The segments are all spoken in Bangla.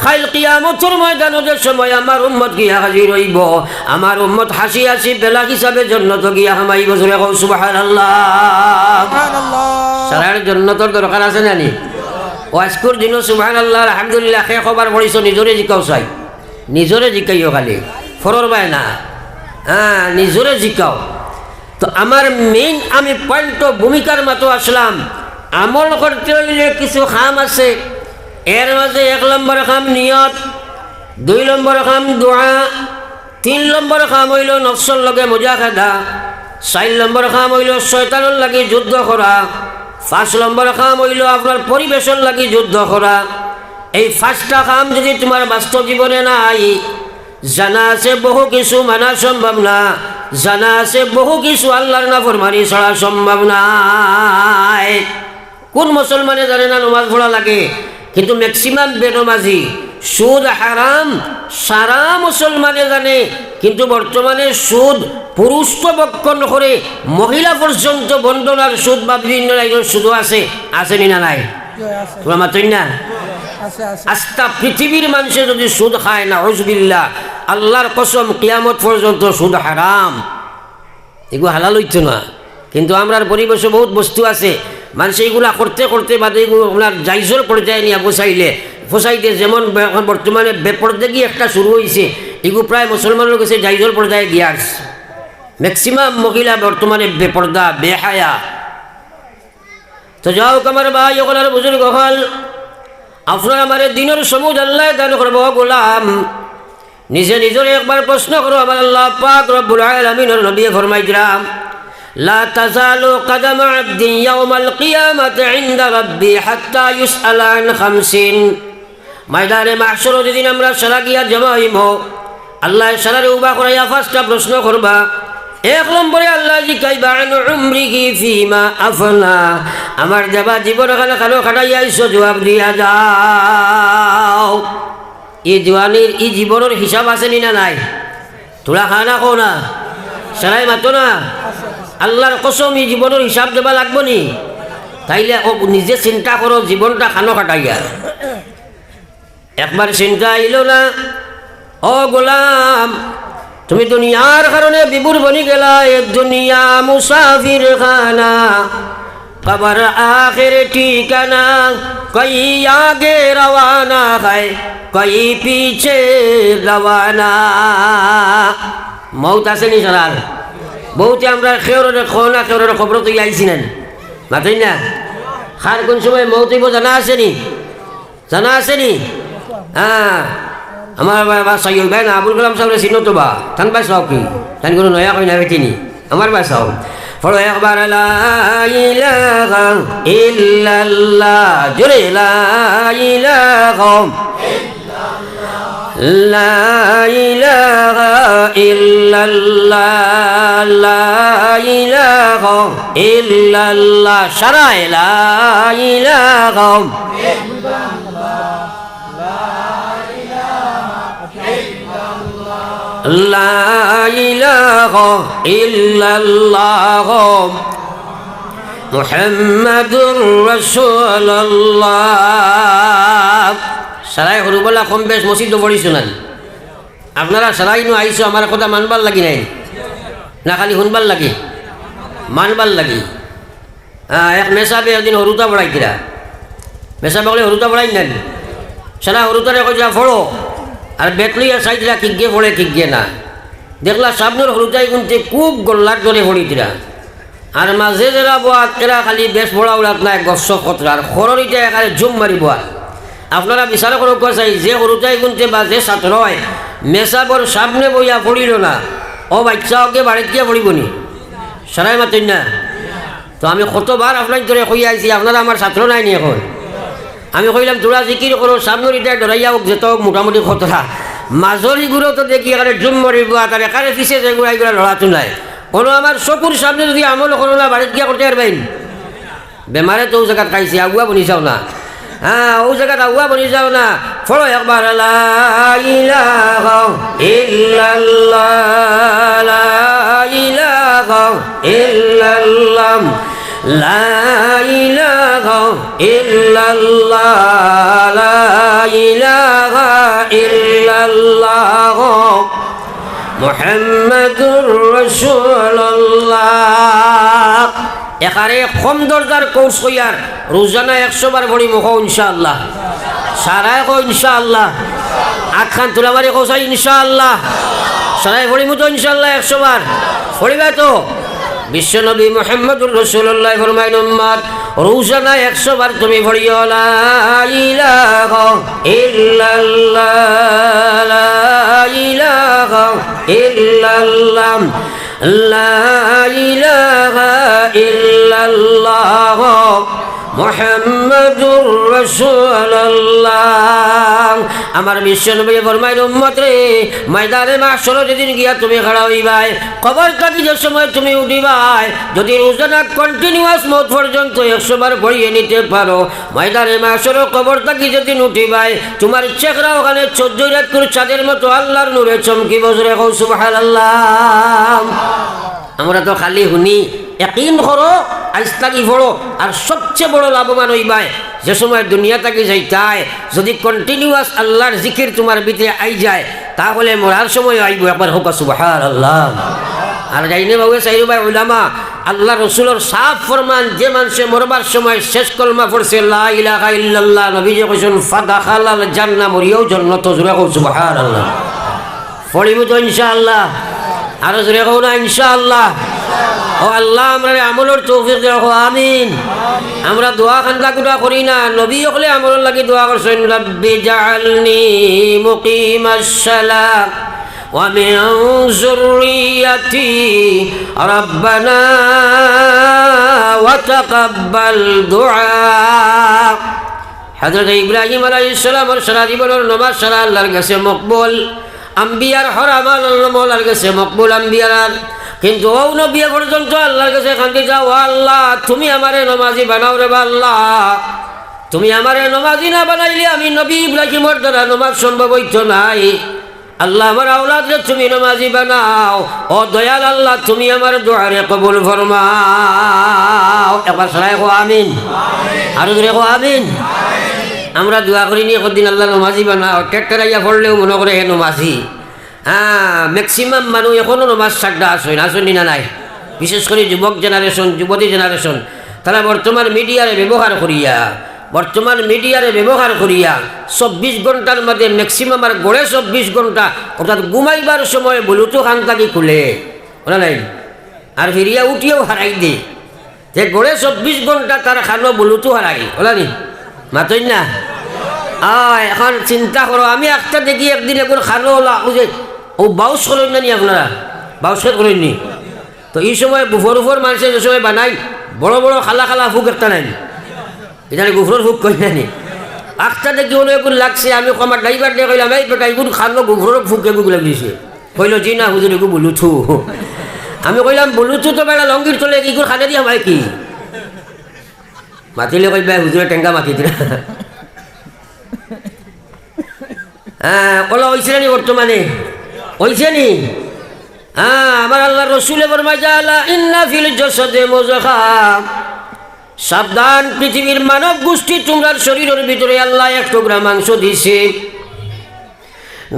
কাল কিয়ামতের ময়দানের সময় আমার উম্মত গিয়া হাজির হইব, আমার উম্মত হাসি হাসি বেলা হিসাবে জান্নাত গিয়া হামাইব। জোরে কও সুবহানাল্লাহ। সারার জান্নাতের দরকার আছে নানি? ওয়াজকুর দিন সুবহানাল্লাহ আলহামদুলিল্লাহ খে খবর পড়িছ, নিজরে জিকাও চাই, নিজরে জিকাইও খালি ফরর বাই না, হ্যাঁ নিজরে জিকাও। তো আমার মেইন আমি পয়েন্ট ভূমিকার মতো আসলাম। আমল করতে হইলে কিছু খাম আছে, এর মাঝে 1 নম্বর খাম নিয়ত, 2 নম্বর খাম দোয়া, 3 নম্বর খাম হইল নফসর লগে মুজাহাদা, 4 নম্বর খাম হইল শয়তানের লাগি যুদ্ধ করা, 5 নম্বর খাম হইল আপনার পরিবেশন লাগি যুদ্ধ করা। এই 5টা কাম যদি তোমার বাস্তব জীবনে নাই, জানা আছে বহু কিছু মানা সম্ভব না, জানা আছে বহু কিছু আল্লাহর নাফরমানি ছাড়া সম্ভব নাই। কোন মুসলমানে জানে না নামাজ পড়া লাগে? কিন্তু ম্যাক্সিমাম বেনমাজি। সুদ হারাম সারা মুসলমানে জানে, কিন্তু বর্তমানে সুদ পুরুষ তো বক্ষণ করে মহিলা পর্যন্ত বন্ধনার সুদ বা বিভিন্ন লাইনের সুদও আছে, আসেনি না নাই? তোমার মাতই না আস্তা পৃথিবীর মানুষে যদি সুদ খায় না হুজবিল্লাহ, আল্লাহর কসম কিয়ামত পর্যন্ত সুদ হারাম। এগুলো হালাল হইতো না, কিন্তু আমরার পরিবেশে বহুত বস্তু আছে, মানুষ এইগুলা করতে করতে বাদে এগুলো আপনার জাইজর পর্যায়ে নিয়ে ফসাইতে যেমন বর্তমানে বেপরদেগি একটা শুরু হয়েছে, এগুলো প্রায় মুসলমানের কাছে জাইজর পর্যায়ে গিয়ে আসছে। ম্যাক্সিমাম মহিলা বর্তমানে বেপর্দা বেহায়া। তো যাও আমার ভাই ওখানে বুজুর্গ হল, আপনার আমার দিনের সমুদ আল্লাহ দান করবো গোলাম, নিজে নিজের একবার প্রশ্ন করো। আমার আল্লাহ পাক রব্বুল আলামিনের নবী ফরমাইছিলাম, লা তাজালু কদম আবদি ইয়াউমাল কিয়ামাতি ইনদা রাব্বি হাত্তা ইউসআলা আন খামসিন। ময়দানে মাহশর যেদিন আমরা সারা গিয়া জমা হইব, আল্লাহ সারারে উবা করাইয়া 5টা প্রশ্ন করবা। 1 নম্বরে আল্লাহ জিকাইবা আন উমরিহি ফিমা আফনা, আমার যাবা জীবন এখানে কালো খাটাইয়া আইছো, জবাব দিয়া যাও। এই জওয়ানির এই জীবনের হিসাব আছে নি না নাই? তোরা খানা কো না, সারাই মাতো না, আল্লাহর কসম এই জীবনের হিসাব দেবা লাগবো নি? তাইলে নিজে চিন্তা করো, জীবনটা খানো কাটাইয়া একবার চিন্তা আইল না? ও গোলাম, তুমি দুনিয়ার কারণে বিভোর বনি গেলা, এ দুনিয়া মুসাফির খানা, কবর আখির ঠিকানা, কই আগে রওয়ানা হয় কই পিছে রওয়ানা। মৌত আছে নি সারার? বহুতে আমরা খেওরে খোনা খেওরে খবর তো আইছি না, মাথাই না খার কোন সময় মৌতিব জানা আছে নি? জানা আছে নি? হ্যাঁ, আমার বাসাই ভাই না আবুল কালাম সাহেব চিনো তো বা থান বাসাও কি থান কোনো নয়া কই না তিনি আমার বাসাও ফলো একবার লা ইলাহা ইল্লাল্লাহ, জোরে লা ইলাহা লা ইলাহা ইল্লাল্লাহ, লা ইলাহা ইল্লাল্লাহ, সারাই লা ইলাহা লা ইলাহা ইল্লাল্লাহ মুহাম্মাদুর রাসূলুল্লাহ। সারাই হরুবলা কম বেশ মসজিদ পড়ি শোনান। আপনারা সারাই নো আইসো, আমার কথা মানবার লাগি নাই না, খালি শুনবার লাগি? মানবার লাগি। এক মেসাবে একদিন হরুতা পড়াইছিলা, মেসাবে বলে হরুতা পড়াই নেন, সারা হরুতারে কইলা ফড়ো, আর বেতলিয়া চাইছিলা কিগে পড়ে কিগে না, দেখলা সামনের হরুতাই গুনতে খুব গোল্লার ধরে পড়িছিলা, আর মাঝে যারা বোয়া এরা খালি বেশ পড়া উড়াত নাই গস কতরা, আর খররিটা এখানে জুম মারি বোয়া। আপনারা বিচার করো চাই, যে হরুতাই গুনতে বা যে ছাত্র হয় মেসাবর সামনে বইয়া পড়িল না, ও বাচ্চা ওকে বাড়িতে গিয়ে পড়িব নি? সারাই মাতেন না? তো আমি কতবার আপনার ধরে কই আইছি, আপনারা আমার ছাত্র নাই নি এখন? আমি কইলাম তোরা জিকির করো, সামনের ইটা ডরাইয়া হোক যেত মোটামুটি খতরা, মাজরি গুঁড়ো তো দেখি এখানে জুম মারিব, তার এখানে পিছিয়ে যে গুড়া এগুলো লড়াতো নাই। কোনো আমার চকুর সামনে যদি আমল করো না, বাড়িতে গিয়া করতে পারবেন? বেমারে তো ও জায়গাত খাইছি, আগুয়া বনি যাও না, হ্যাঁ ও জায়গাত আগুয়া বনি যাও না। ফলো একবার লা ইলাহা ইল্লাল্লাহ, লা ইলাহা ইল্লাল্লাহ, লা ইলাহা ইল্লাল্লাহ, লা ইলাহা মুহাম্মাদুর রাসূলুল্লাহ। একারে কম দরজার কৌশ কইয়ার রোজানা 100 বার পড়ি মুখ ইনশাআল্লাহ। সারায় কো ইনশাআল্লাহ। আখান তুলাবারে কৌশাই ইনশাআল্লাহ। সারায় পড়ি মতো ইনশাআল্লাহ 100 বার পড়িবা তো। বিশ্বনবী মুহাম্মদুর রাসূলুল্লাহ ফরমাইন উম্মত রোজানা 100 বার তুমি পড়িও লা ইলাহা ইল্লাল্লাহ লা ইলাহা ইল্লাল্লাহ লা ইলাহা ইল্লাল্লাহ মুহাম্মাদুর রাসূলুল্লাহ। আমার বিশ্বনবী ফরমাইন উম্মত রে ময়দানে মাহশর যেদিন গিয়া তুমি খাড়া হইবাই, কবর থেকে যে সময় তুমি উঠিবাই, যদি রোজানা কন্টিনিউয়াস মত পর্যন্ত 100 বার পড়িয়ে নিতে পারো, ময়দানে মাহশর কবর থেকে যেদিন উঠিবাই তোমার চেহারা ওখানে 14 রাত করে চাঁদের মতো আল্লাহর নূরে চমকি বসরে কও সুবহানাল্লাহ। আমরা তো খালি শুনি, ইয়াকিন করো, আইস্তাগি পড়ো, আর সবচেয়ে বড় লাভবান হইবাই যে সময় দুনিয়া থেকে যাইতাই যদি কন্টিনিউয়াস আল্লাহর জিকির তোমার ভিতরে আই যায়, তাহলে মরার সময় আইব একবার হোক সুবহানাল্লাহ। আর যাইনে বাবু সাইরু ভাই উলামা আল্লাহ রসুলের সাফ ফরমান, যে মানুষে মরবার সময় শেষ কলমা পড়ছে লা ইলাহা ইল্লাল্লাহ, নবীজি কইছেন ফাদাখালাল জান্নাহ, মরিয়াও জান্নাত। জোরে কও সুবহানাল্লাহ। পড়িব তো ইনশাআল্লাহ। আর জোরে কও না ইনশাআল্লাহ। ও আল্লাহ আমরা আমলের তৌফিক দাও, আমিন। আমরা দোয়া খান্দা কুটা করি না, নবী হলে আমলের লাগি দোয়া করছেন রব্বি জাআলনি মুকিমাস সালাত ওয়া মিন যুররিয়াতি রাব্বানা ওয়া তাকাব্বাল দুআ। হযরত ইব্রাহিম আলাইহিস সালামের সারা জীবনের নামাজ সারা আল্লাহর কাছে মকবুল, আম্বিয়ার হর আমল আল্লাহর কাছে মকবুল আম্বিয়ার। কিন্তু ও নবী পর্যন্ত আল্লাহর কাছে কান্দি যাও, আল্লাহ তুমি আমারে নমাজি বানাও রে আল্লাহ, তুমি আমারে নমাজি না বানাইলে আমি নবী ইব্রাহিমের দ্বারা নমাজ সম্ভব হইতো নাই। আল্লাহ আমার আওলাদরে তুমি নমাজি বানাও, ও দয়াল আল্লাহ তুমি আমার দোয়ারে কবুল ফরমাও। একবার সবাই কো আমিন, আরো জোরে কো আমিন। আমরা দোয়া করিনি একদিন আল্লাহ নমাজি বানাও, টেক্টরাইয়া পড়লেও মনে করে হে নমাজি। ম্যাক্সিমাম মানুষ এখনও নমাজ ছাড়া আসেন না নাই, বিশেষ করে যুবক জেনারেশন, যুবতী জেনারেশন, তারা বর্তমান মিডিয়ারে ব্যবহার করিয়া 24 ঘন্টার মধ্যে ম্যাক্সিমাম আর গড়ে 24 ঘন্টা, অর্থাৎ ঘুমাইবার সময় ব্লুটুথ খানটাকে খুলে ওরা নাই, আর ফিরিয়া উঠিয়েও হারাই দে, যে গড়ে 24 ঘন্টা তার খানো ব্লুটুথ হারাই ওলা নি মাতই না। এখন চিন্তা করো, আমি একটা দেখি একদিন এখন খানো ওলা যে ও বাউস করেন না নি, আপনারা বাউস করেন নি? তো এই সময় গুফর মানুষের যে সময় বানাই বড় বড় খালা খালা ফুক একটা নাই, এখানে গুফর ফুক কই না নি। একটা দেখি হলো এগুলো লাগছে, আমি আমার ড্রাইভার দিয়ে কইলাম এই বেটা এগুলো খানো গুফর ফুক এগুলো লাগিয়েছে, কইল জি না হুজুর এগুলো বলুথু। আমি কইলাম বলুথু তো বেড়া লঙ্গির চলে এগুলো খানে দিয়ে আমায় কি মাতিলে কইবা হুজুরে টেঙ্গা মাতি দিলা। ওলা হয়েছে নি বর্তমানে, হয়েছে নি? আমার আল্লাহ রসুলে ফরমাইলা ইন্না ফিল জাসাদে মুযগা, সাবধান পৃথিবীর মানব গোষ্ঠী তোমরার শরীরের ভিতরে আল্লাহ এক টুকরা মাংস দিছে।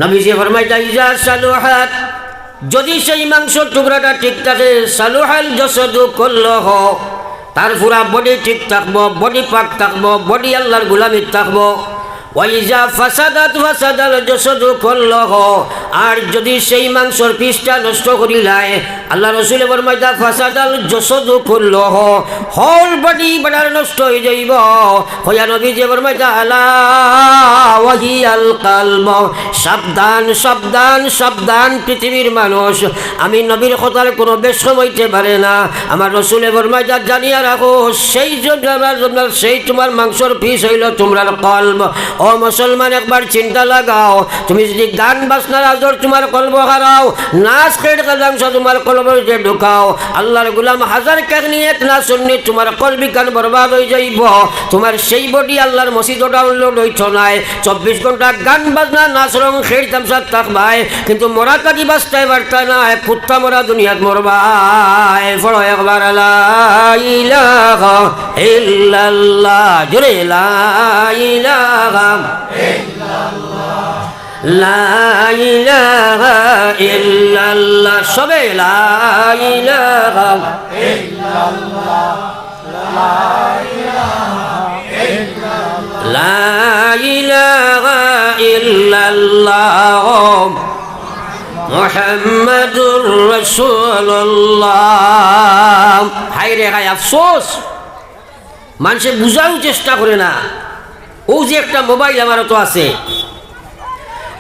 নবীজি ফরমাইতা ইজা সালুহাত, যদি সেই মাংস টুকরাটা ঠিক থাকে, সালুহাল জাসাদু কুল্লুহ, তার পুরা বডি ঠিক থাকবো, বডি পাক থাকবো, বডি আল্লাহর গোলামি থাকবো। ওয়াইজা ফাসাদাত ফাসাদাল জাসাদু কুল্লুহু, আর যদি সেই মাংসর পিসটা নষ্ট করিলায়, আল্লাহ রাসূল ফরমাইতা ফাসাদাল জাসাদু কুল্লুহু, হোল বডি বডার নষ্ট হয়ে যাইব। হইয়া নবীজি ফরমাইতা আলা ওয়াহিয়াল কলব, সাবধান সাবধান সাবধান পৃথিবীর মানুষ, আমি নবীর কথার কোনো বেশম হইতে পারে না। আমার রাসূল ফরমাইতা জানিয়া রাখো, সেই সেই তোমার মাংসর পিস হইল তোমরার কলব। ও মুসলমান একবার চিন্তা লাগাও, তুমি যদি গান বাজনার আজর তোমার কলব হারাও, নাচ খেট কাজাংশ তোমার কলবের যে ঢুকাও, আল্লাহর গোলাম হাজার কাকনিয়ত না শুননি তোমার কলবি কান বরবাদ হয়ে যাইব। তোমার সেই বডি আল্লাহর মসজিদ ডাউনলোড হইছ নাই, 24 ঘন্টা গান বাজনা নাচ রং খেট তামসাত থাকবাই, কিন্তু মরা কাটি বাস্তায় বার্তা নাই, কুত্তা মরা দুনিয়াত মরবাই। পড়ো একবার লা ইলাহা ইল্লাল্লাহ, জোরে লা ইলাহা লা ইলাহা ইল্লাল্লাহ সবে লা ইলাহা ইল্লাল্লাহ লা ইলাহা ইল্লাল্লাহ মুহাম্মাদুর রাসূলুল্লাহ। হায় রে হায়, আফসোস মানুষে বুঝারও চেষ্টা করে না। ও যে একটা মোবাইল আমারও তো আছে,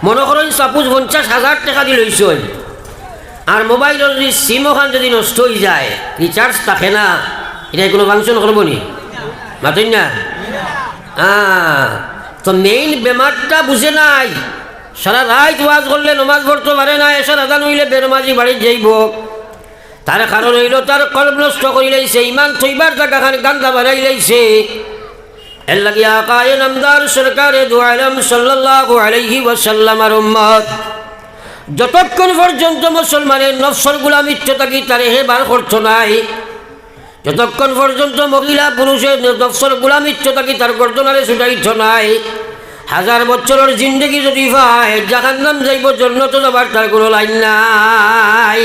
মনে করেন সাপোজ 50,000 টাকা দিয়ে লইছই, আর মোবাইলের যদি সিম ওখান যদি নষ্ট হয়ে যায়, রিচার্জ থাকে না, এটা কোনো ফাংশন করবো নি? মাতেন না। তো মেইন বেমারটা বুঝে নাই। সারা রাত ওয়াজ করলে নমাজ পড়তে পারে না, এসে আদান হইলে বেনমাজি বাড়ি যাইব। তার কারণ হইল তার কলব নষ্ট করে লাইছে, ইমান থইবার জায়গা খান গান্দা বানাই লাইছে। এর লাগি আকায়ে নামদার সরকারে দু আলম সাল্লাল্লাহু আলাইহি ওয়াসাল্লামের উম্মত যতক্ষণ পর্যন্ত মুসলমানের নফসের গোলামিত্ব থাকি তারে হেবার করতো নাই, যতক্ষণ পর্যন্ত মহিলা পুরুষের নফসের গোলামিত্ব থাকি তার গর্দনারে ছুটাইতো নাই। 1000 বছরের জিন্দগি যদি পায় জাহান্নাম যাইব, জান্নাতে যাবার তার কোনো লাইন নাই।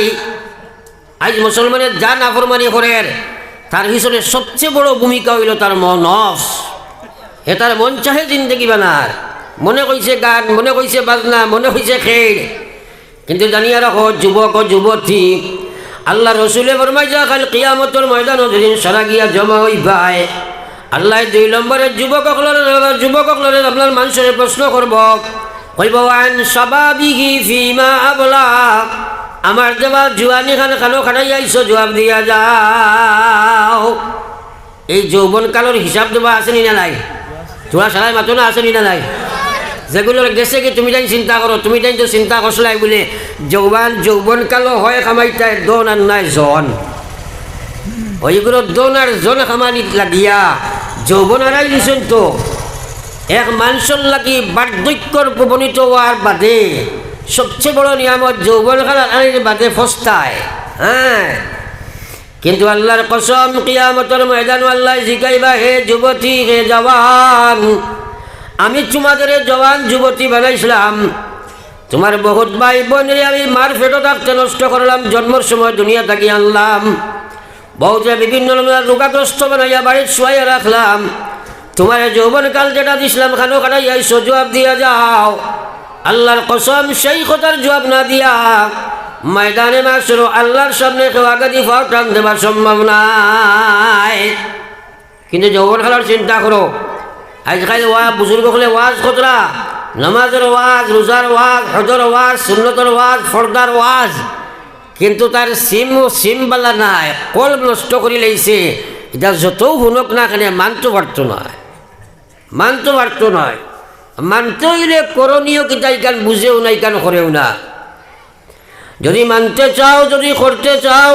আজ মুসলমানের যা নাফরমানি করেন তার পিছনে সবচেয়ে বড় ভূমিকা হইল তার নফস। এ তার মন চাহে জিন্দগি বানার, মনে কইছে গান, মনে কইছে বাজনা, মনে কইছে খেল। কিন্তু জানিয়া রাখো যুবক ও যুবতী, আল্লাহ রসুলে ফরমাই যা কাল কিয়ামতের ময়দান যেদিন সারা গিয়া জমা হই পায়, আল্লাহ 2 নম্বরের যুবকসকলের আপনার মানুষের প্রশ্ন করব, কইব আন শাবাবিহি ফিমা আবলা, আমার দেওয়া জুয়ানি খান খানো খানাই আইসো, জবাব দিয়া যাও। এই যৌবন কালের হিসাব দেওয়া আসেনি না নাই? তোরা সারাই মাতো না আসেনি না নাই? যেগুলোর গেছে কি তুমি তাই চিন্তা করো, তুমি তাই তো চিন্তা করছলাই বলে যৌবন কালো হয় খামাইতায় দন আর নাই জন, ওইগুলো দন আর জন খামানি লাগিয়া যৌবন হারাই দিছেন। তো এক মানুষের লাগি বার্ধক্যর প্রবণিত হওয়ার বাদে সবচেয়ে বড় নিয়ামত যৌবন খালার বাদে ফস্তায়। হ্যাঁ, কিন্তু আল্লাহর কসম কিয়ামতের ময়দান আল্লাহ জিগাইবা, হে যুবতী, হে জওয়ান, আমি তোমাদের জওয়ান যুবতী বানাইছিলাম, তোমার বহুত ভাই বোনের আমি মার ফেটো থাকতে নষ্ট করলাম, জন্মের সময় দুনিয়া থাকি আনলাম, বহুতে বিভিন্ন রোগাগ্রস্ত বানাইয়া বাড়ির শুয়াইয়া রাখলাম, তোমার যৌবনকাল যেটা দিছিলাম খানো খানাই আইসো, জবাব দিয়া যাও। আল্লাহর কসম সেই কথার জবাব না দিয়া ময়দানে মাসর আল্লাহর সামনে কেউ আগাদি ফাও টান দেবার সম্ভব নাই। কিন্তু যৌবন খেলার চিন্তা করো, আজকাল বুজুর্গ হলে ওয়াজ কতরা, নামাজের ওয়াজ, রোজার ওয়াজ, হজর ওয়াজ, সুন্নতর ওয়াজ, ফর্দার ওয়াজ, কিন্তু তার সিমবালা নাই, কলব নষ্ট করে লাইছে। এটা যত শুনক না কেন মানতে পারতো নয়, মানতে পারতো নয়। মানতে হইলে করণীয় কিতা ইকান বুঝেও না, ইকান করেও না। যদি মানতে চাও, যদি করতে চাও,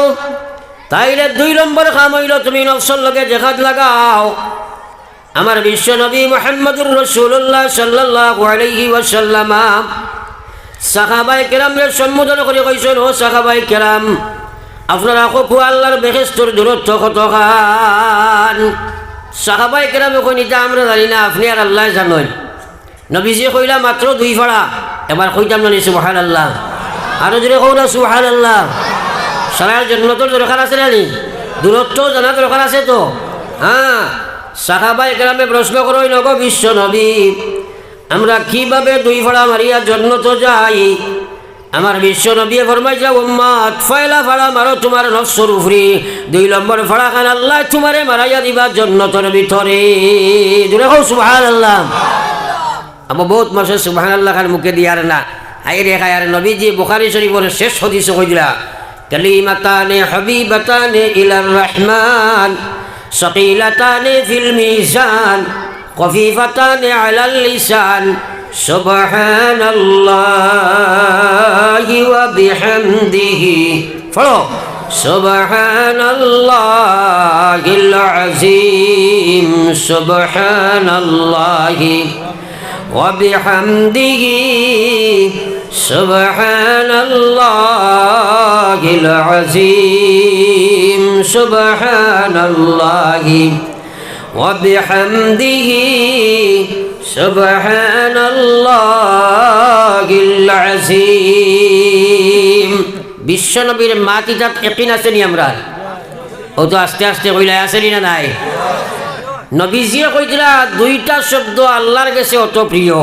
তাইলে 2 নম্বর কাম হইল তুমি নফসের লগে জেহাদ লাগাও। আমার বিশ্ব নবী মুহাম্মদুর রাসূলুল্লাহ সাল্লাল্লাহু আলাইহি ওয়াসাল্লাম সাহাবায়ে কেরামকে সম্বোধন করে কইছেন, ও সাহাবায়ে কেরাম, আপনারা খুব আল্লাহর বেহেশতের দূরত্ব কতখান? সাহাবায়ে কেরামে কই নিতা আমরা জানি না, আপনি আর আল্লাহ জানেন। নবীজি কইলা মাত্র 2 ফাড়া, এবার কইতাম না সুবহানাল্লাহ, আরো জোরে কও না সুবহানাল্লাহ। সারার জন্য তোর দরকার আছে না, দূরত্ব জানা দরকার আছে তো। হ্যাঁ, সাহাবায়ে কেরামে প্রশ্ন করই, নগো বিশ্ব নবী, আমরা কিভাবে 2 ফাড়া মারিয়া জন্নত যাই? আমার বিশ্ব নবী ফরমাই যা, উম্মত, পয়লা ফাড়া মারো তোমার নফসের উপরে, 2 নম্বর ফাড়া খান আল্লাহ তোমারে মারাইয়া দিবা জন্নতের ভিতরে। জোরে কও সুবহানাল্লাহ। আবার বহুত মাসে সুবহানাল্লাহ খান মুখে দিয়ার না, আইরে খায়ার নবীজি বুখারী শরীফের শেষ হাদিসে কইলা, কালিমাতানে হাবিবাতানে ইলার রহমান সাকিলাতানে ফিল মিজান খফিফাতানে আলাল লিসান সুবহানাল্লাহি ওয়া বিহামদিহি। পড়ো, সুবহানাল্লাহিল আযীম, সুবহানাল্লাহি ওয়া বিহামদিহি, সুবহানাল্লাহিল আযীম, সুবহানাল্লাহি ওয়া বিহামদিহি, সুবহানাল্লাহিল العظيم বিশ্বনবীর মাতিজাত ইয়াকিন আছে নি আমরা ও তো আস্তে আস্তে কইলা আছে না নাই নবীজিয়ে কইতরা দুইটা শব্দ আল্লাহর কাছে অত প্রিয়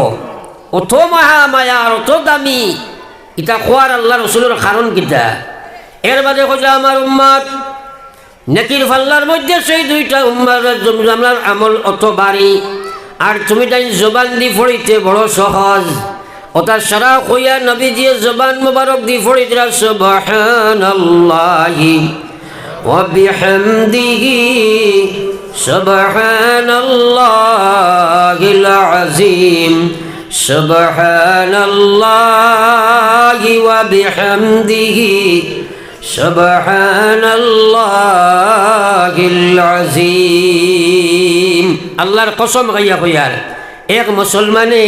অত মহামায়া অত দামি এটা কোয়ার আল্লাহ রাসূলের কারণ কিটা এর বাদে কইলা আমার উম্মত নেকির ফাল্লার মধ্যে সেই দুইটা উম্মার আমরার আমল অত বাড়ি আর তুমি তাই জবান দি পড়িতে বড় সহজ ওটা সারা কইয়া নবীজি জবান মুবারক দি পড়িতরা সুবহানাল্লাহি ওয়া বিহামদিহি সুবহানাল্লাহিল আযীম সুবহানাল্লাহি ওয়া বিহামদিহি সুবহানাল্লাহিল আযীম আল্লাহর কসম গাইয়া কইয়ার এক মুসলমানে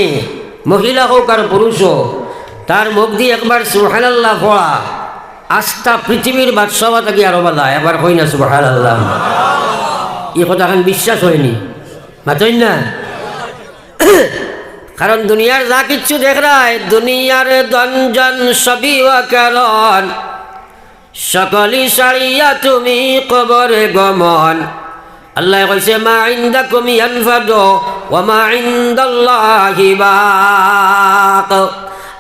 মহিলা হোক আর পুরুষ হোক তার মুখ দিয়ে একবার সুবহানাল্লাহ পড়া আস্থা পৃথিবীর বাদশাহ থাকি আরো বালা একবার কই না সুবহানাল্লাহ এই কথা এখন বিশ্বাস হয়নি মাতই না কারণ দুনিয়ার যা কিচ্ছু দেখ রায় দুনিয়ার দঞ্জন সবই ওয়াকারণ সকলি সারিয়া তুমি কবরে গমন আল্লাহ কইছে মা ইনদাকুম ইয়ানফাদু ওয়া মা ইনদাল্লাহি বাক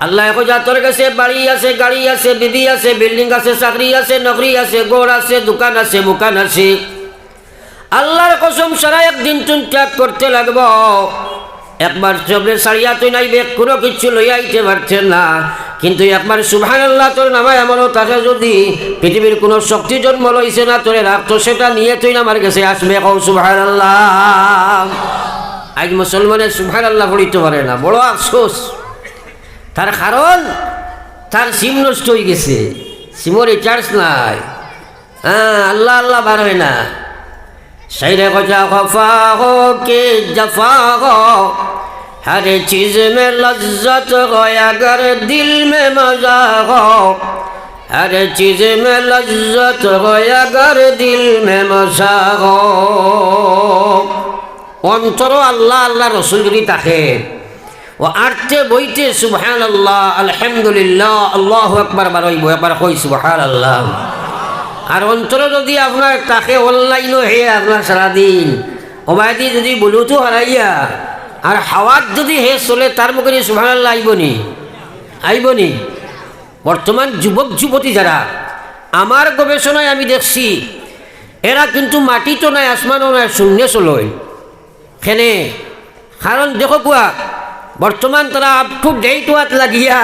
আল্লাহ কইছে তোর কাছে বাড়ি আছে গাড়ি আছে বিবি আছে বিল্ডিং আছে চাকরি আছে নকরি আছে ঘর আছে দোকান আছে মুকান আছে আল্লাহর কসম সারা একদিন তুই ত্যাগ করতে লাগবো একবার চবলে সারিয়া তুই নাইবে কোনো কিছু লইয়া আইতে পারছেন না কিন্তু একবার সুবহানাল্লাহ তোর নামায় আমলও তাকে যদি পৃথিবীর কোনো শক্তি জন্ম লইছে না তোরে রাখতো সেটা নিয়ে তুই আমার কাছে আসবে কও সুবহানাল্লাহ আজ মুসলমানের সুবহানাল্লাহ পড়িতে পারে না বড় আফসোস তার কারণ তার সিম নষ্ট হয়ে গেছে সিমর রিচার্জ নাই আল্লাহ আল্লাহ বার হয় না शायरे को जा खफा हो के जफा हो हर चीज़ में लज्जत हो अगर दिल में मज़ा हो हर चीज़ में लज्जत हो अगर दिल में मज़ा हो অন্তর আল্লাহ আল্লাহ রসুল যদি থাকে ও আরতে বইতে সুবহানাল্লাহ আলহামদুলিল্লাহ আল্লাহু আকবার বারইব একবার কই সুবহানাল্লাহ আর অন্তর যদি আপনার তাকে অনলাইনও হে আপনার সারাদিন ওবায়দি যদি ব্লুটুথ হারাইয়া আর হাওয়াত যদি হে চলে তার মুখে সুবহানাল্লাহ আইবনি বর্তমান যুবক যুবতী যারা আমার গবেষণায় আমি দেখছি এরা কিন্তু মাটি তো নাই আসমানও নাই শূন্য চলয় কেনে কারণ দেখো কুয়া বর্তমান তারা আপ টু ডেট ওয়াত লাগিয়া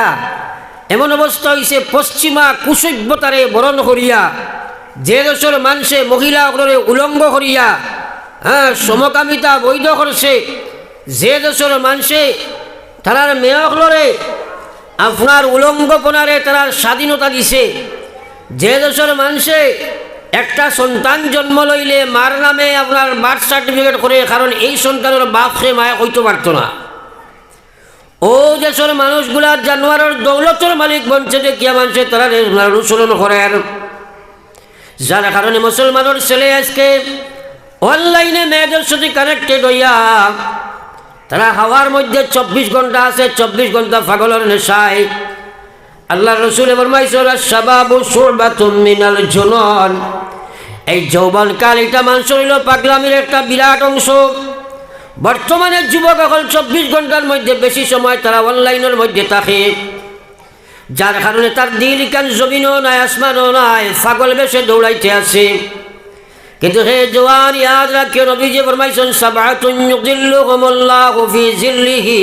এমন অবস্থা হয়েছে পশ্চিমা কুসভ্যতারে বরণ করিয়া যে দেশের মানুষে মহিলাগুলোরে উলঙ্গ করিয়া সমকামিতা বৈধ করছে যে দেশের মানুষে তারার মেয়কলরে আপনার উলঙ্গপনারে তারার স্বাধীনতা দিছে যে দেশের মানুষে একটা সন্তান জন্ম লইলে মার নামে আপনার বার্থ সার্টিফিকেট করে কারণ এই সন্তানের বাপকে মায়া কইতে পারত না ও দেশের মানুষগুলা জানোয়ারের দৌলতের মালিক বনছে যে কিয়া মানুষে তারা অনুসরণ করে যার কারণে মুসলমানের ছেলে আজকে অনলাইনে মেয়েদের সাথে কানেক্টেড হইয়া তারা হাওয়ার মধ্যে 24 ঘন্টা আছে 24 ঘন্টা পাগলের নেশায় আল্লাহ রসুল ফরমাইছেন শাবাবু শুরবাতুম মিনাল জুনুন এই যৌবনকাল এটা মানুষের হইল পাগলামির একটা বিরাট অংশ বর্তমানে যুবক এখন 24 ঘন্টার মধ্যে বেশি সময় তারা অনলাইনের মধ্যে থাকে যার কারণে তার দিল কান জমিনও নাই আসমানও নাই পাগল বেশে দৌড়াইতে আছে কিন্তু হে জওয়ান ইয়াদ রাখিও নবীজি ফরমাইছেন সাবআতুন ইউযিল্লুহুমুল্লাহু ফি জিল্লিহি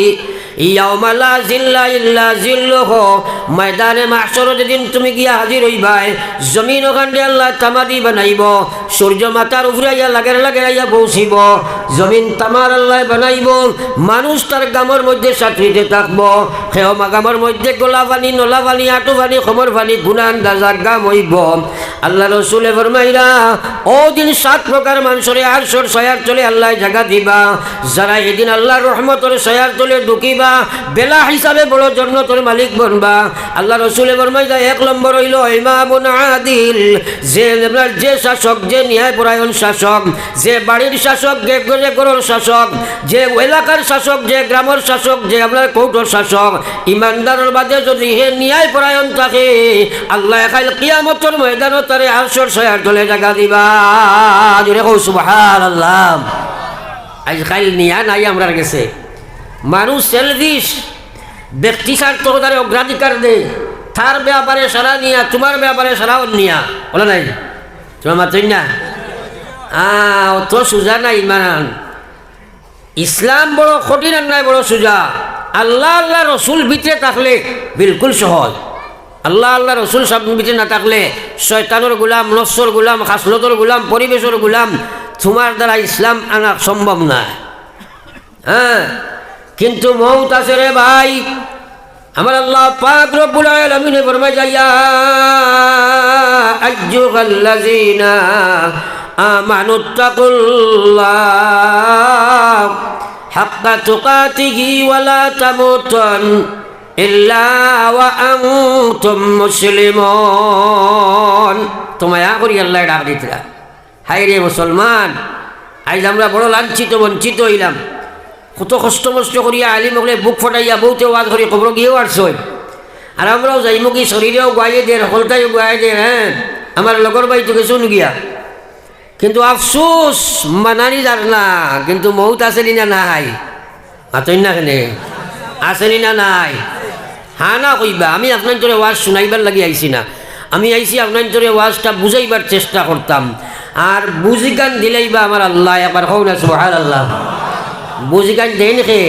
ইয়াউমা লা জিল্লা ইল্লা জিল্লুহু ময়দানে মাহশর যেদিন তুমি গিয়া হাজির হইবাই জমিন ওখানে আল্লাহ তামাদি বানাইব সূর্য মাথার উপরে আইয়া লাগে আইয়া পৌঁছিব জমিন তামার আল্লাহ বানাইব মানুষ তার গামর মধ্যে সাঁতরিতে থাকব সেও গামর মধ্যে গোলা পানি নলা পানি আঁটু পানি খমর পানি গুনান দাজার গাম হইব আল্লাহ রসুলে ফরমাইরা ও দিন 7 প্রকার মানুষরে আরশর ছায়ার তলে আল্লাহ জায়গা দিবা যারা এদিন আল্লাহর রহমতের ছায়ার তলে ঢুকিবা বেলা হিসাবে বড় জান্নাতের মালিক বনবা আল্লাহ রসুলে ফরমাইরা 1 নম্বর হইল ইমামুন আদিল যে শাসক যে ন্যায়পরায়ণ শাসক যে বাড়ির শাসক যে গড়ের শাসক, যে এলাকার শাসক, যে গ্রামের শাসক, যে আপনার কৌটোর শাসক, ইমানদারের বাদে যদি হে ন্যায় পরায়ণ থাকে, আল্লাহ কাল কিয়ামতের ময়দানে তারে আরশের ছায়ার তলে জায়গা দিবা। জোরে কও সুবহানাল্লাহ। আজকাল নিয়া নাই আমরার গেছে, মানুষ সেলফিশ, ব্যক্তি স্বার্থ তারে অগ্রাধিকার দেয়, তার ব্যাপারে সারা নিয়া, তোমার ব্যাপারে সারাও নিয়া, বলে নাই তোমার মাত্রই না। অত সোজা নাই ইমান। ইসলাম বড় কঠিন আর নাই বড় সোজা। আল্লাহ আল্লাহ রসুল ভিতরে থাকলে বিলকুল সহজ। আল্লাহ আল্লাহ রসুল সব ভিতরে না থাকলে শয়তানের গোলাম, নফসর গোলাম, খাসলতর গোলাম, পরিবেশের গোলাম, তোমার দ্বারা ইসলাম আনা সম্ভব না। হ্যাঁ, কিন্তু মৌত আছে রে ভাই। আমার আল্লাহ পাক রব্বুল আলামিন ফরমায় যাইয়া আইয়ুহাল্লাযিনা আমানুত্তাকুল্লাহ হাক্কা তুকাতিহি ওয়া লা তামুতুন ইল্লা ওয়া আনতুম মুসলিমুন। তোমায়া করি আল্লাহ ডাক দিতরা, হায় রে মুসলমান, আজ আমরা বড় লাঞ্ছিত বঞ্চিত হইলাম। কত কষ্ট মষ্ট করিয়া আলিম হলে বুক ফটাইয়া বউতে ওয়াজ করি খবর গিয়েও আসছই, আর আমরাও যাইমু কি শরীরেও গায়ে দে, হলতাইও গায়ে দে। হ্যাঁ, আমার লগর বাই তো গেছো গিয়া, কিন্তু আফসোস মানানি যার না। কিন্তু মৌত আসেনি না নাই? মাতই না কেনে আসেনি না নাই? হ্যাঁ না কইবা। আমি আপনার তোরে ওয়াজ শুনাইবার লাগি আইছি না, আমি আইছি আপনার তোরে ওয়াজটা বুঝাইবার চেষ্টা করতাম। আর বুঝিগান দিলেইবা আমার আল্লাহ একবার হও না সুবহানাল্লাহ। বুঝিগান দেন খে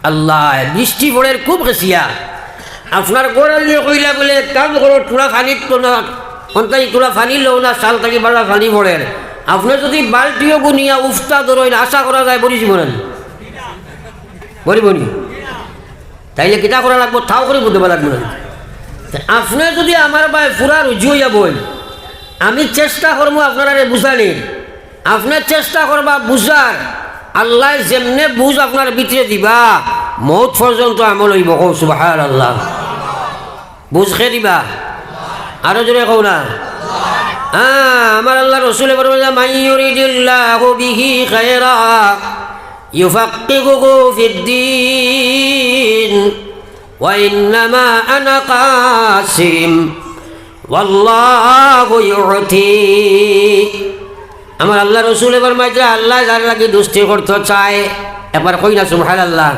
আল্লাহ। বৃষ্টি পড়ের খুব খেসিয়া আপনার গোড়ালি কইলা বলে কাম করো, তোরা ফানিত তো না অন্তাই, তোরা ফানি লো না, সাল থাকি বাড়া ফানি পড়ের। আপনার যদি বালটিও গুনিয়া উফতা ধরেন, আশা করা যায় বলি জীবন বলি তাইলে কিতা করা লাগবো, তাও করে বুঝতে লাগবে না। আপনার যদি আমার ভাই পুরা রুজু হইয়া বই, আমি চেষ্টা করবো আপনারা বুঝানি, আপনার চেষ্টা করবা বুঝার। আল্লাহ যেমনে বুঝ আপনার ভিতরে দিবা, মৌত পর্যন্ত আমল হইব। কও সুবহানাল্লাহ। বুঝ খে দিবা, আরো জোরে কও না। আমার আল্লাহ রসুল মাইয়ুরিদিল্লাহু বিহি খায়রা ইউফাক্কিহুহু ফিদ্দীন ওয়া ইন্নামা আনা কাসিম ওয়াল্লাহু ইউতি। আমার আল্লাহ রসুল এবার মাইজা আল্লাহ যার লাগে দুষ্টি করতে চায়, এবার কই না সুবহানাল্লাহ।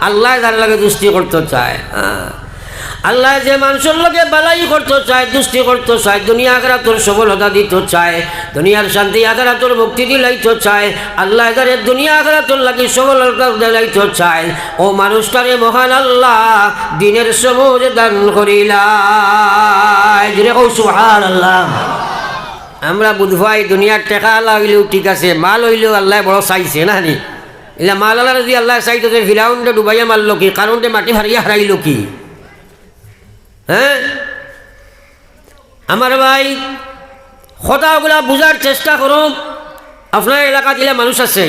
আল্লাহ যার লাগে দুষ্টি করতে চায়, আল্লাহ যে মানুষের লোকে বালাই করতে চায়, দুষ্টি করতে চায়, দুনিয়া আখিরাতের সফলতা দিতে চায়, দুনিয়ার শান্তি আখিরাতের মুক্তি দিলাইতে চায়, আল্লাহ যারে দুনিয়া আখিরাতের লাগি সফলতা দিলাইতে চায়, ও মানুষটারে মহান আল্লাহ দিনের সমুজ দান করিলাই। জোরে কও সুবহানাল্লাহ। আমরা বুধভাই দুনিয়ার টেকা আল্লাহ হইলেও ঠিক আছে, মাল হইলেও আল্লাহ বড় চাইছে না নি? এলা মাল আল্লাহ যদি আল্লাহ চাইতো যে ফিরাউনটা ডুবাইয়া মারল কি, কারণটা মাটি হারিয়া হারাইল কি? হ্যাঁ আমার ভাই, কথাগুলা বুঝার চেষ্টা করো। আপনার এলাকা দিলে মানুষ আছে,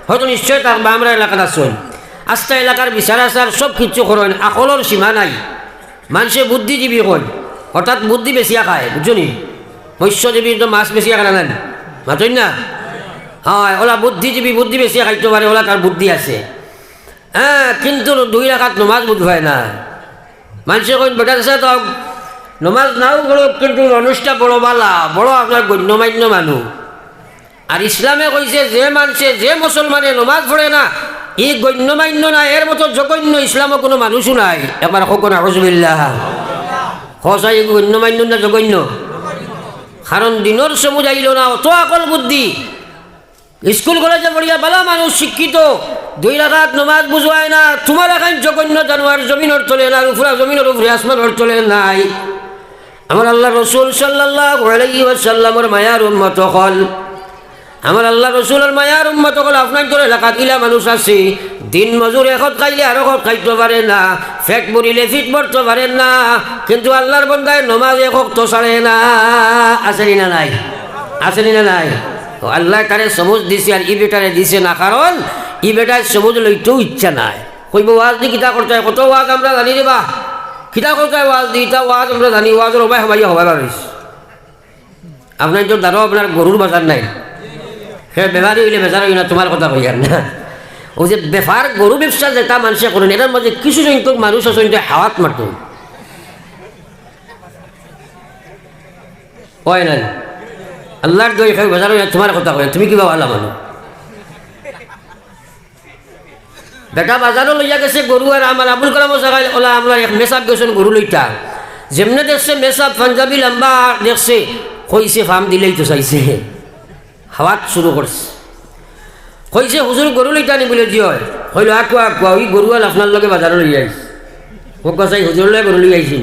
হয়তো নিশ্চয় তার বা আমরা এলাকাত আছেন, আস্তা এলাকার বিচার আচার সব কিছু করেন, আকলের সীমা নাই। মানুষে বুদ্ধিজীবী কয়, হঠাৎ বুদ্ধি বেশিয়া খায়, বুঝছনি? মৎস্যজীবী তো মাছ বেশিয়া খায় না, মাতই না? হয়, ওলা বুদ্ধিজীবী, বুদ্ধি বেশিয়া খাইতে পারে, ওলা তার বুদ্ধি আছে। হ্যাঁ, কিন্তু 2 রাকাত নমাজ বুঝ হয় না। মানুষে কই বেটা আছে তো নমাজ নাও করো, কিন্তু মানুষটা বড় বালা, বড় আপনার গণ্যমান্য মানুষ। আর ইসলামে কইছে যে মানুষে, যে মুসলমানে নমাজ পড়ে না, ই গণ্যমান্য না, এর মতো জঘন্য ইসলামও কোনো মানুষও নাই। এবার কখন আউযুবিল্লাহ, হসাই গণ্যমান্য না জঘন্য? কারণ দিনের সময় যাইল না, অত আকল বুদ্ধি। স্কুল কলেজে পড়িয়া বালা মানুষ শিক্ষিত, 2 রাকাত নমাজ বুঝায় না। তোমার এখন জঘন্য জানোয়ার জমিনের তলে না, উপরা জমিনের উপরে আসমানের তলে নাই। আমার আল্লাহ রসুল সাল্লাল্লাহু আলাইহি ওয়াসাল্লামের মায়ার উম্মত হল, আমার আল্লাহ রসুলের মায়ার উম্মত হল। আপনার তোর এলাকাত ইলা মানুষ আছে, দিন মজুর এখন খাইলে আর এখন খাইতে পারে না, ফেট মরিলে ফিট মরতে পারে না, কিন্তু আল্লাহর বন্দায় নমাজ এখন তো ছাড়ে না। আসেনি না নাই? আসেনি না নাই? আল্লাহ তারে সবুজ দিছে, আর ই বেটারে দিছে না, কারণ ই বেটার সবুজ লইতেও ইচ্ছা নাই। কইব ওয়াজ দি কিতা করতে হয়, কত ওয়াজ আমরা জানি রে বা, কিতা করতে হয় ওয়াজ দি, তা ওয়াজ আমরা জানি, ওয়াজের উপায় হবাইয়া হবার পারিস। আপনার তো দাঁড়ো, আপনার গরুর বাজার নাই, সে বেমারি হইলে বেচার হই না, তোমার কথা কই আর না। ও যে বেপার গরু ব্যবসা যেটা মানুষে করেন, এটার মধ্যে কিছু সংখ্যক মানুষ আছে হাওয়াত মারত কয় নাই আল্লাহর দই খাই বেচার হই না, তোমার কথা কয়, তুমি কিবা ভালো মানুষ। বেটা বাজারও লইয়া গেছে গরু, আর আমার আবুল কালাম জায়গায় ওলা আমরা এক মেসাব গেছেন গরু লইটা, যেমনে দেখছে মেসাব পাঞ্জাবি লম্বা দেখছে, কইছে ফার্ম দিলেই তো চাইছে, হাওয়াত শুরু করছে। কইছে হুজুর গরু লইটা নি বলে জি হয়, কইল আকুয়া আকুয়া ওই গরু আর আপনার লগে বাজারও লই আইস, ও কাছাই হুজুর লগে গরু লই আইসি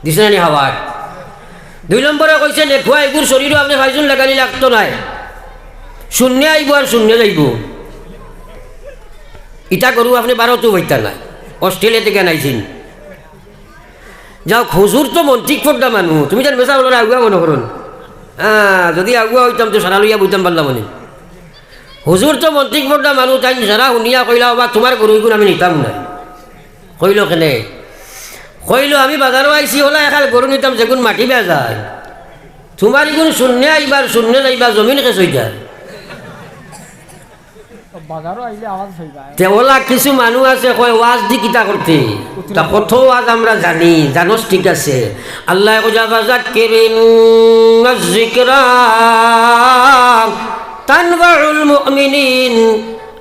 দিছে নানি হাওয়াত। 2 নম্বরে কইছে দেখুয়া এগুর শরীরও আপনি ভাইজুন লাগানি লাগতো নাই, শূন্য আইব আর শূন্য যাইব। ইটা গরু আপনি 12 বইতা নাই, অস্ট্রেলিয়া থেকে আনাইছেন। যাও হুজুর তো মন্ত্রিক ফোটা মানুষ, তুমি যেন বেচা বলো না আগুয়া মনে করুন। যদি আগুয়া হইতাম তো সারা লইয়া বইতাম পারলাম মনে। হুজুর তো মন্ত্রিক ফোটা মানুষ, তাই সারা শুনিয়া কইলা বা তোমার গরু এগুন আমি নিতাম না। কইল কেনে? কইল আমি বাজারও আইসি হলা এখান গরু নিতাম যেগুন মাটি বেয়া যায়, তোমার এগুন শূন্য আইবার শূন্য যাইবা, জমিন কেস হইতা। ওলা কিছু মানুষ আছে কয় ওয়াজ দি কিতা করতে, তা কত ওয়াজ আমরা জানি, জানোস ঠিক আছে। আল্লাহ তানবাউল মুমিনিন,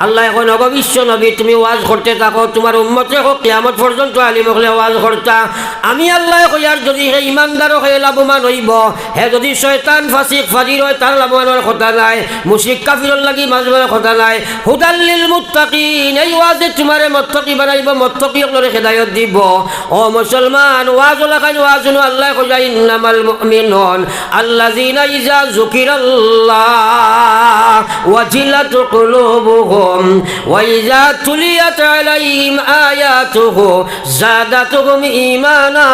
আল্লাহ এখন অগবিশ্ব নবী তুমি ওয়াজ করতে থাকো, তোমার উম্মতে হোক কিয়ামত পর্যন্ত আলিম হলে ওয়াজ করতা। আমি আল্লাহ কইয়ার যদি হে ইমানদারও হয়ে লাভবান হইব, হে যদি শয়তান ফাসিক ফাজির হয় তার লাভবানের কথা নাই, মুশরিক কাফিরর লাগি মাজবানের কথা নাই। হুদাল্লিল মুত্তাকিন, এই ওয়াজে তোমারে মুত্তাকি বানাইব, মুত্তাকি আপনারে হেদায়েত দিব। ও মুসলমান, ওয়াজ লাগাই ওয়াজ নো আল্লাহ কইয়া ইন্নামাল মুমিনুন আল্লাযিনা ইযা যুকিরাল্লাহ ওয়াজিলাত কুলুবুহুম وإذا تليت عليهم آياته زادتهم إيمانا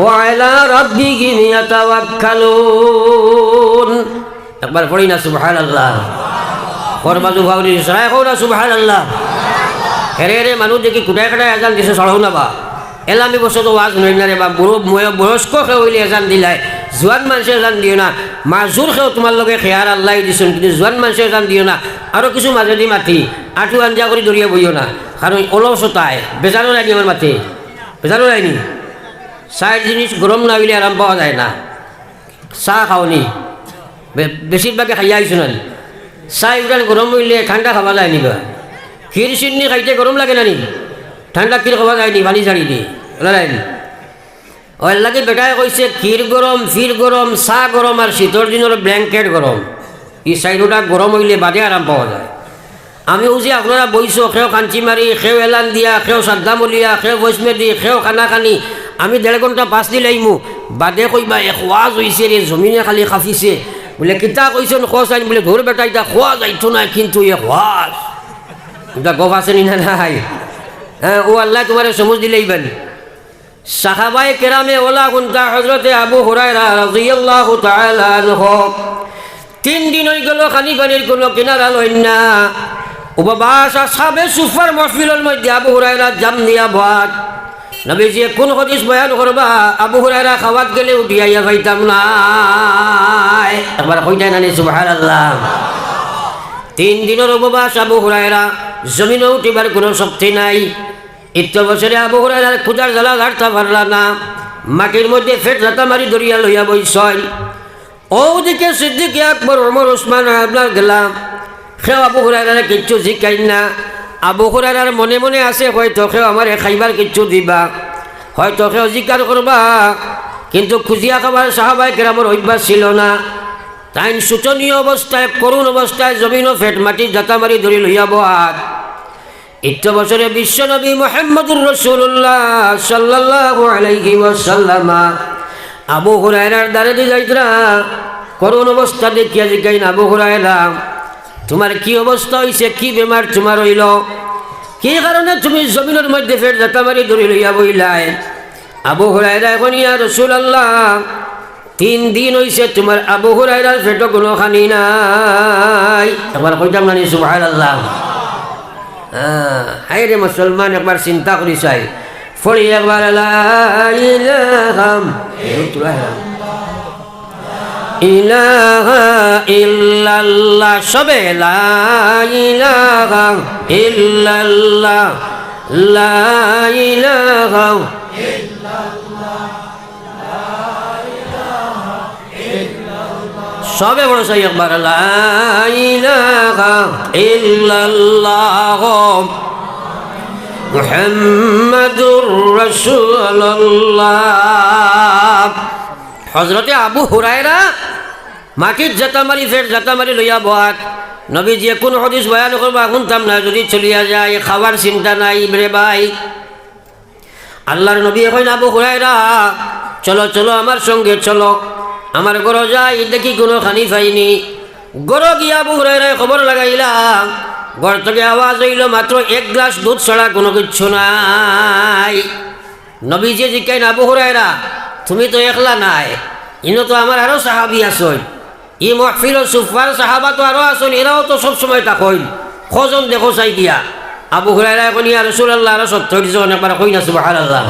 وعلى ربهم يتوكلون একবার পড়ি না সুবহানাল্লাহ। ফরমাজু ভাউরি সরাই কও না সুবহানাল্লাহ। হেরে রে মানুষ দেখি কুটায় কাটায় আজান দিছে সরাও না বা এলামি বছর তো ওয়াজ নই না রে বা বয়স্ক খেয়ে হইলে আজান দিলাই, জোয়ান মানুষে আজান দিও না। মাজুর খেয়েও তোমার লগে খেয়ার আল্লাহ দিছেন, কিন্তু জোয়ান মানুষে আজান দিও না। আরও কিছু মাজেদি মাতি আঁঠু আঞ্জা করে দরিয়া বইও না, কারণ অলসতায় বেজারও লাইনি আমার মাতে, বেজারও লাইনি। চায়ের জিনিস গরম না হইলে আরাম পাওয়া যায় না। চাহ খাওনি বেশিরভাগে খাইয়া আইছো না, চাহ উঠান গরম হইলে ঠান্ডা খাওয়া যায় নি। বা ক্ষীর চিনি খাইতে গরম লাগে না নি, ঠান্ডা ক্ষীর খাওয়া যায়নি, পানি ছাড়ি দি লাইনি। ওর লাগে বেটায় কইছে ক্ষীর গরম, ফির গরম, চাহ গরম, আর শীতর দিনের ব্ল্যাঙ্কেট গরম। এই চাইরোটা গরম হইলে বাদে আরাম পাওয়া যায়। আমি যে আপনারা বইছো, খেও কাঞ্চি মারি, খেও এলান দিয়া, খেও সাদ্দামলিয়া, খেও বৈষ্ণেদি, খেও খানা খানি, আমি 1.5 ঘণ্টা 5 দিন লাইমু, বাদে কইবা এক ওয়াজ হইছে রে, জমিনে খালি খাফিছে বলে কিতা কইছেন খোঁজ আইন বলে ধর বেটা এটা খোয়া যাইতো না, কিন্তু এক ওয়াজ এটা গপ আছে নি না নাই? হ্যাঁ, ও আল্লাহ তোমার সমঝ দিলেইবেন। সাহাবায়ে কেরামে ওলা গুনতা হযরতে আবু হুরায়রা রাদিয়াল্লাহু তাআলা আনহু 3 দিন হয়ে গেল খানি পানির কোনো কিনারা লইন না। উপবাস সাবে সুফার মহফিলের মধ্যে আবু হুরায়রা জাম দিয়া ভাত, নবীজি কোন হাদিস বয়ান করবা, আবু হুরায়রা খাওয়াত গেলে উঠিয়া পাইতাম না। একবার কইতা না সুবহানাল্লাহ। 3 দিনের উপবাস আবু হুরায়রা, জমিনে উঠিবার কোনো শক্তি নাই। ইত্য বছরে আবু হুরায়রার ক্ষুধার জ্বালা গাড়তে পারলা না, মাটির মধ্যে ফেট রাতা মারি দরিয়া লইয়া বইছয়। ওদিকে সিদ্দিক আকবর ওমর ওসমান আপনার গেলাম, সেও আবু হুরায়রারে কিচ্ছু শিখাই না। আবু হুরায়রার মনে মনে আছে হয়তো সেও আমার খাইবার কিচ্ছু দিবা, হয়তো সেও জিজ্ঞাসা করবা, কিন্তু খুঁজিয়া খাবার সাহাবায়ে কেরামের অভ্যাস ছিল না। তাই শোচনীয় অবস্থায়, করুণ অবস্থায় জমিন ফেট মাটির জাতা মারি ধরি লইয়া বহাত। ইত্য বছরে বিশ্বনবী মুহাম্মদুর রাসূলুল্লাহ সাল্লাল্লাহু আলাইহি ওয়াসাল্লাম আবু হুরায়রার দ্বারে দিয়ে যাইতরা, করুণ অবস্থা দেখিয়া জিজ্ঞাসা, আবু হুরায়রা তোমার কি অবস্থা হইছে, কি বেমার তোমার হইল, কি কারণে তুমি জমিনের মধ্যে ফের জাতা মারি ধরে লইয়া বইলাই? আবু হুরায়রা এখন ইয়া রাসূলুল্লাহ 3 দিন হইছে তোমার আবু হুরায়রার পেটে কোনো খানি নাই। একবার কইতাম না সুবহানাল্লাহ। হায় রে মুসলমান, একবার চিন্তা করি চাই, ফড়ি একবার লা ইলাহা ইলাহা ইল্লাল্লাহ সবে লা ইলাহা ইল্লাল্লাহ লা ইলাহা সবে বড় চাই একবার লা ইলাহা ইল্লাল্লাহ মুহাম্মাদুর রাসূলুল্লাহ। হযরতে আবু হুরায়রা মাটির জাতামারি ফের জাতামারি লইয়া বহাত নবীজি কোন হাদিস বয়ান করবা শুনতাম না, যদি চলিয়া যায় খাবার চিন্তা নাই রে ভাই। আল্লাহর নবী এখন আবু হুরায়রা চলো চলো আমার সঙ্গে চলো, আমার ঘর যাই দেখি কোনো খানি পাইনি। ঘর গিয়া আবু হুরায়রায় খবর লাগাইলাম, ঘর থেকে আওয়াজ হইল মাত্র এক গ্লাস দুধ ছাড়া কোনো কিচ্ছু নাই। নবীজি জিজ্ঞাসা আবু হুরায়রা তুমি তো একলা নাই, ইনো তো আমার আরো সাহাবি আসন, ই মহফিল সুফার সাহাবা তো আরো আসন, এরাও তো সবসময় তাকইন, খোঁজন দেখো চাই দিয়া। আবু হুরায়রা এখন ইয়া রাসূলুল্লাহ আরো 70 জন একবার কই না সুবহানাল্লাহ।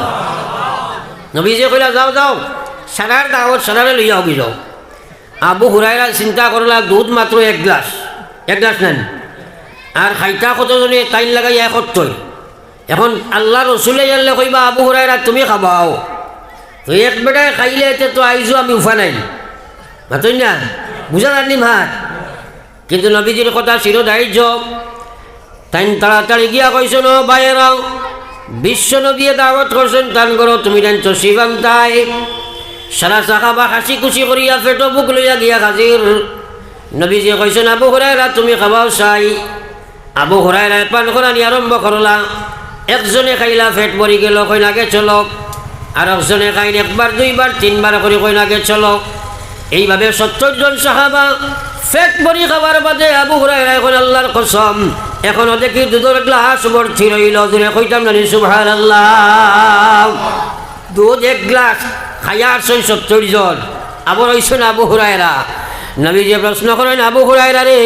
নবীজি কইলা যাও যাও সারার দাওয়াত সারারে লইয়া হবি যাও। আবু হুরায়রা চিন্তা করলা দুধ মাত্র এক গ্লাস নেন, আর খাইতা কতজনে টাইম লাগাই একত্তর। এখন আল্লাহ রসুলে জানলে কইবা আবু হুরায়রা তুমি খাবাও, তো এক বেটায় খাইলে এতে তো আইজো আমি উফা নাই মাতই না, বুঝা জানি ভাত। কিন্তু নবীজির কথা ছিল দায়িত্ব, তাই তাড়াতাড়ি গিয়া কইছো ন বাইরাও বিশ্ব নবী দাওয়াত করছেন তান করো, তুমি জানছো শিবান তাই সারা সাহাবা হাসি খুশি করিয়া পেটো বুক লইয়া গিয়া হাজির। নবীজি কইছেন আবু হুরায়রা তুমি খাবাও চাই। আবু হুরায়রা পান করানি আরম্ভ করলা, একজনে খাইলা পেট ভরি গেল কই নাগে চলো, আর একজনে খাইন একবার দুইবার তিনবার করে কই নাগে চলো। এইভাবে 70 জন সাহাবা পেট ভরি খাবার বাদে আবু হুরায়রা এখন আল্লাহর কসম এখনো দেখি দুধের গ্লাস ভর্তি রইল, জুড়ে কইতাম না সুবহানাল্লাহ। দুধ এক গ্লাস খাইয়া 70 জন, আবার হইছেন আবু হুরায়রা। নবীজি প্রশ্ন করেন আবু হুরায়রা রে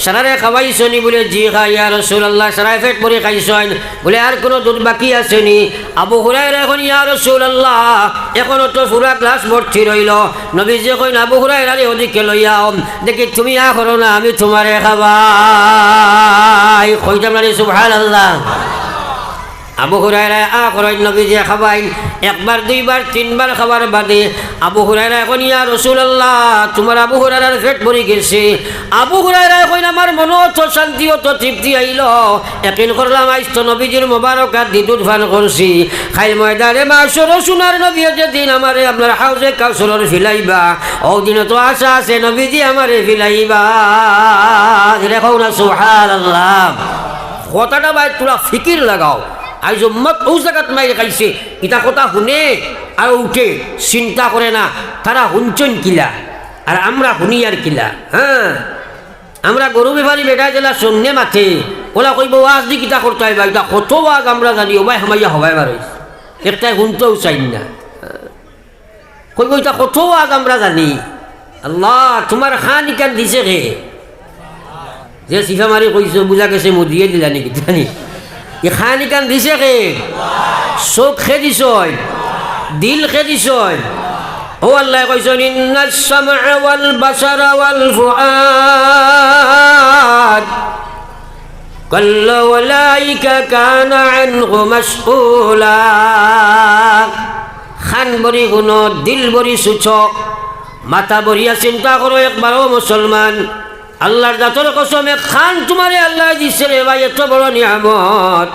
সারারে খাওয়াইছনি? বলে জি খাই ইয়া রাসূলুল্লাহ, সারায় পেট ভরে খাইছেন। বলে আর কোনো দুধ বাকি আসেনি? আবু হুরায়রা এখন ইয়া রাসূলুল্লাহ এখনো তো পুরা গ্লাস ভর্তি রইল। নবীজি কইন আবু হুরায়রা রে ওদিকে লইয়াও, দেখি তুমি আ করো না আমি তোমারে খাওয়াই। কইতাম না সুবহানাল্লাহ। আবু হুরায়রা আ করেন নবীজি খাওয়াইন, একবার দুইবার তিনবার খাবার বাদে আবু হুরায়রা এখন ইয়া রাসূলুল্লাহ তোমার আবু হুরায়রার পেট ভরে গেছে। আবু হুরায়রা কইন আমার মনে তো শান্তি তো তৃপ্তি আইল, একিন করলাম আইস তো নবীজির মোবারক হাত দিয়ে দুধ পান করছি। খাই ময়দানে মাসর সোনার নবী যেদিন আমারে আপনার হাউজে কাউসরের ফিলাইবা, ও দিনে তো আশা আছে নবীজি আমারে ফিলাইবা। দেখো না সুবহানাল্লাহ। কথাটা ভাই তোরা ফিকির লাগাও, আজ উম্মত ও জায়গাত মাইরে খাইছে, ইটা কথা শুনে আর উঠে চিন্তা করে না তারা শুনছেন কিলা আর আমরা শুনি আর কিলা। হ্যাঁ আমরা গরু বেপারি বেটা জেলা সন্ধ্যে মাঠে ওলা কইব ওয়াজ দি কিতা করতে হয়, এটা কত ওয়াজ আমরা জানি ওবাই হামাইয়া হবাই বার হয়েছে, একটাই শুনতেও চাই না। কইব এটা কত ওয়াজ আমরা জানি। আল্লাহ তোমার খান ইকান দিছে কে? যে চিফা মারি কইছো বুঝা গেছে মুদিয়ে দিলা নাকি জানি খানি কান দিছে কে? চোখ খে দিছ, দিল খে দিছ। ও আল্লাহ কইছেন ইন্নাস সামআ ওয়াল বাসারা ওয়াল ফুআদ কাল্লা ওয়ালাইকা কানা আনহু মাসউলা। খান বরি গুণ, দিল বরি সুচ, মাথা বরিয়া চিন্তা করো একবারও মুসলমান। আল্লাহর জাতর কসমে খান তোমারে আল্লাহ দিচ্ছে রে ভাই, এত বড় নিয়ামত।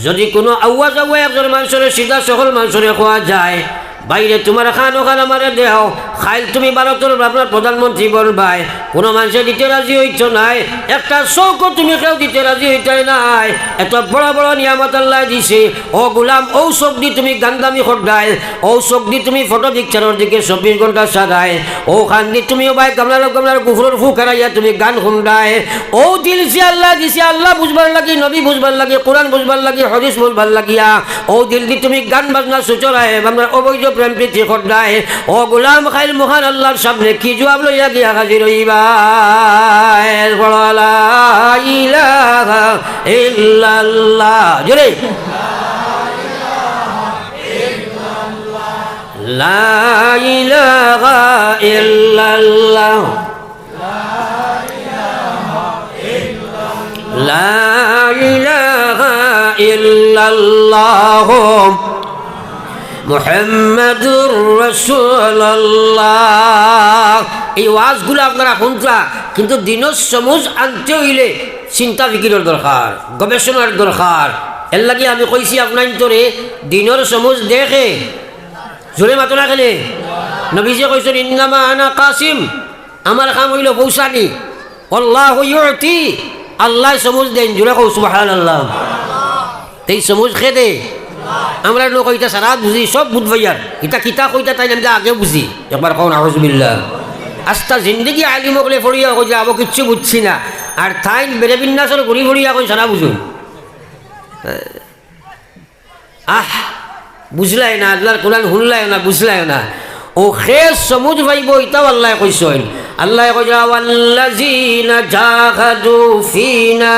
যদি কোনো আওয়াজ একজন মানুষের সিধা সকল মানুষের খোয়া যায়, বাইরে তোমার খান ওখান আমারে দেও খাইল তুমি ভারতের আপনার প্রধানমন্ত্রী বলবাই, কোনো মানুষের দিতে রাজি হইত নাই, একটা চৌকো তুমি কেউ দিতে রাজি হইতে নাই। এত বড় বড় নিয়ামত আল্লাহ দিছে। ও গোলাম ও চোখ দি তুমি গান্দামি খোদায়, ও চোখ দি তুমি ফটো পিকচারের দিকে 24 ঘন্টা সাদায়, ও খান দি তুমি ও ভাই গামলার গুফরের ফু খেলাইয়া তুমি গান শুনদায়। ও দিল সে আল্লাহ দিছে, আল্লাহ বুঝবার লাগি, নবী বুঝবার লাগি, কোরআন বুঝবার লাগি, হদিস বুঝবার লাগিয়া। ও দিল দি তুমি গান বাজনা সুচরায় আমরা অবৈধ প্রেম প্রীতি খোদায়। ও গোলাম খাইল মহান আল্লাহর সামনে কি জবাব লইয়া গিয়া হাজির হইবা? লা ইলাহা ইল্লাল্লাহ, জোরে লা ইলাহা ইল্লাল্লাহ। লা ইলাহা ইল্লাল্লাহ মুহাম্মাদুর রাসূলুল্লাহ। এই ওয়াজগুলো আপনারা শুনতা, কিন্তু দিনের সমুজ আনতে হইলে চিন্তা ফিকিরের দরকার, গবেষণার দরকার। এর লাগে আমি কইছি আপনার তোরে দিনের সমুজ দেখে জোরে মাতো না খেলে। নবীজি কইছেন ইন্নামা আনা কাসিম, আমার কাম হইল পৌঁছানি। আল্লাহু ইউতি, আল্লাহ সমুজ দেন। জোরে কও সুবহানাল্লাহ। এই সমুজ খে দে আমরা লোক এটা সারা বুঝি, সব বুধবাইয়ার এটা কিতা কইতা তাই আমি আগে বুঝি। একবার কও নাউজুবিল্লাহ। আস্তা জিন্দগি আলিম হলে ফড়িয়া কই যে আবো কিচ্ছু বুঝছি না, আর তাই বেড়ে বিন্যাসের ঘুরি ফড়িয়া কই সারা বুঝুন। বুঝলাই না, আল্লাহর কোরআন শুনলাই না, বুঝলাই না। ও খে সমুজ ভাইব এটাও আল্লাহ কইছেন। আল্লাহ কইরা ওয়াল্লাযিনা জাহাদু ফিনা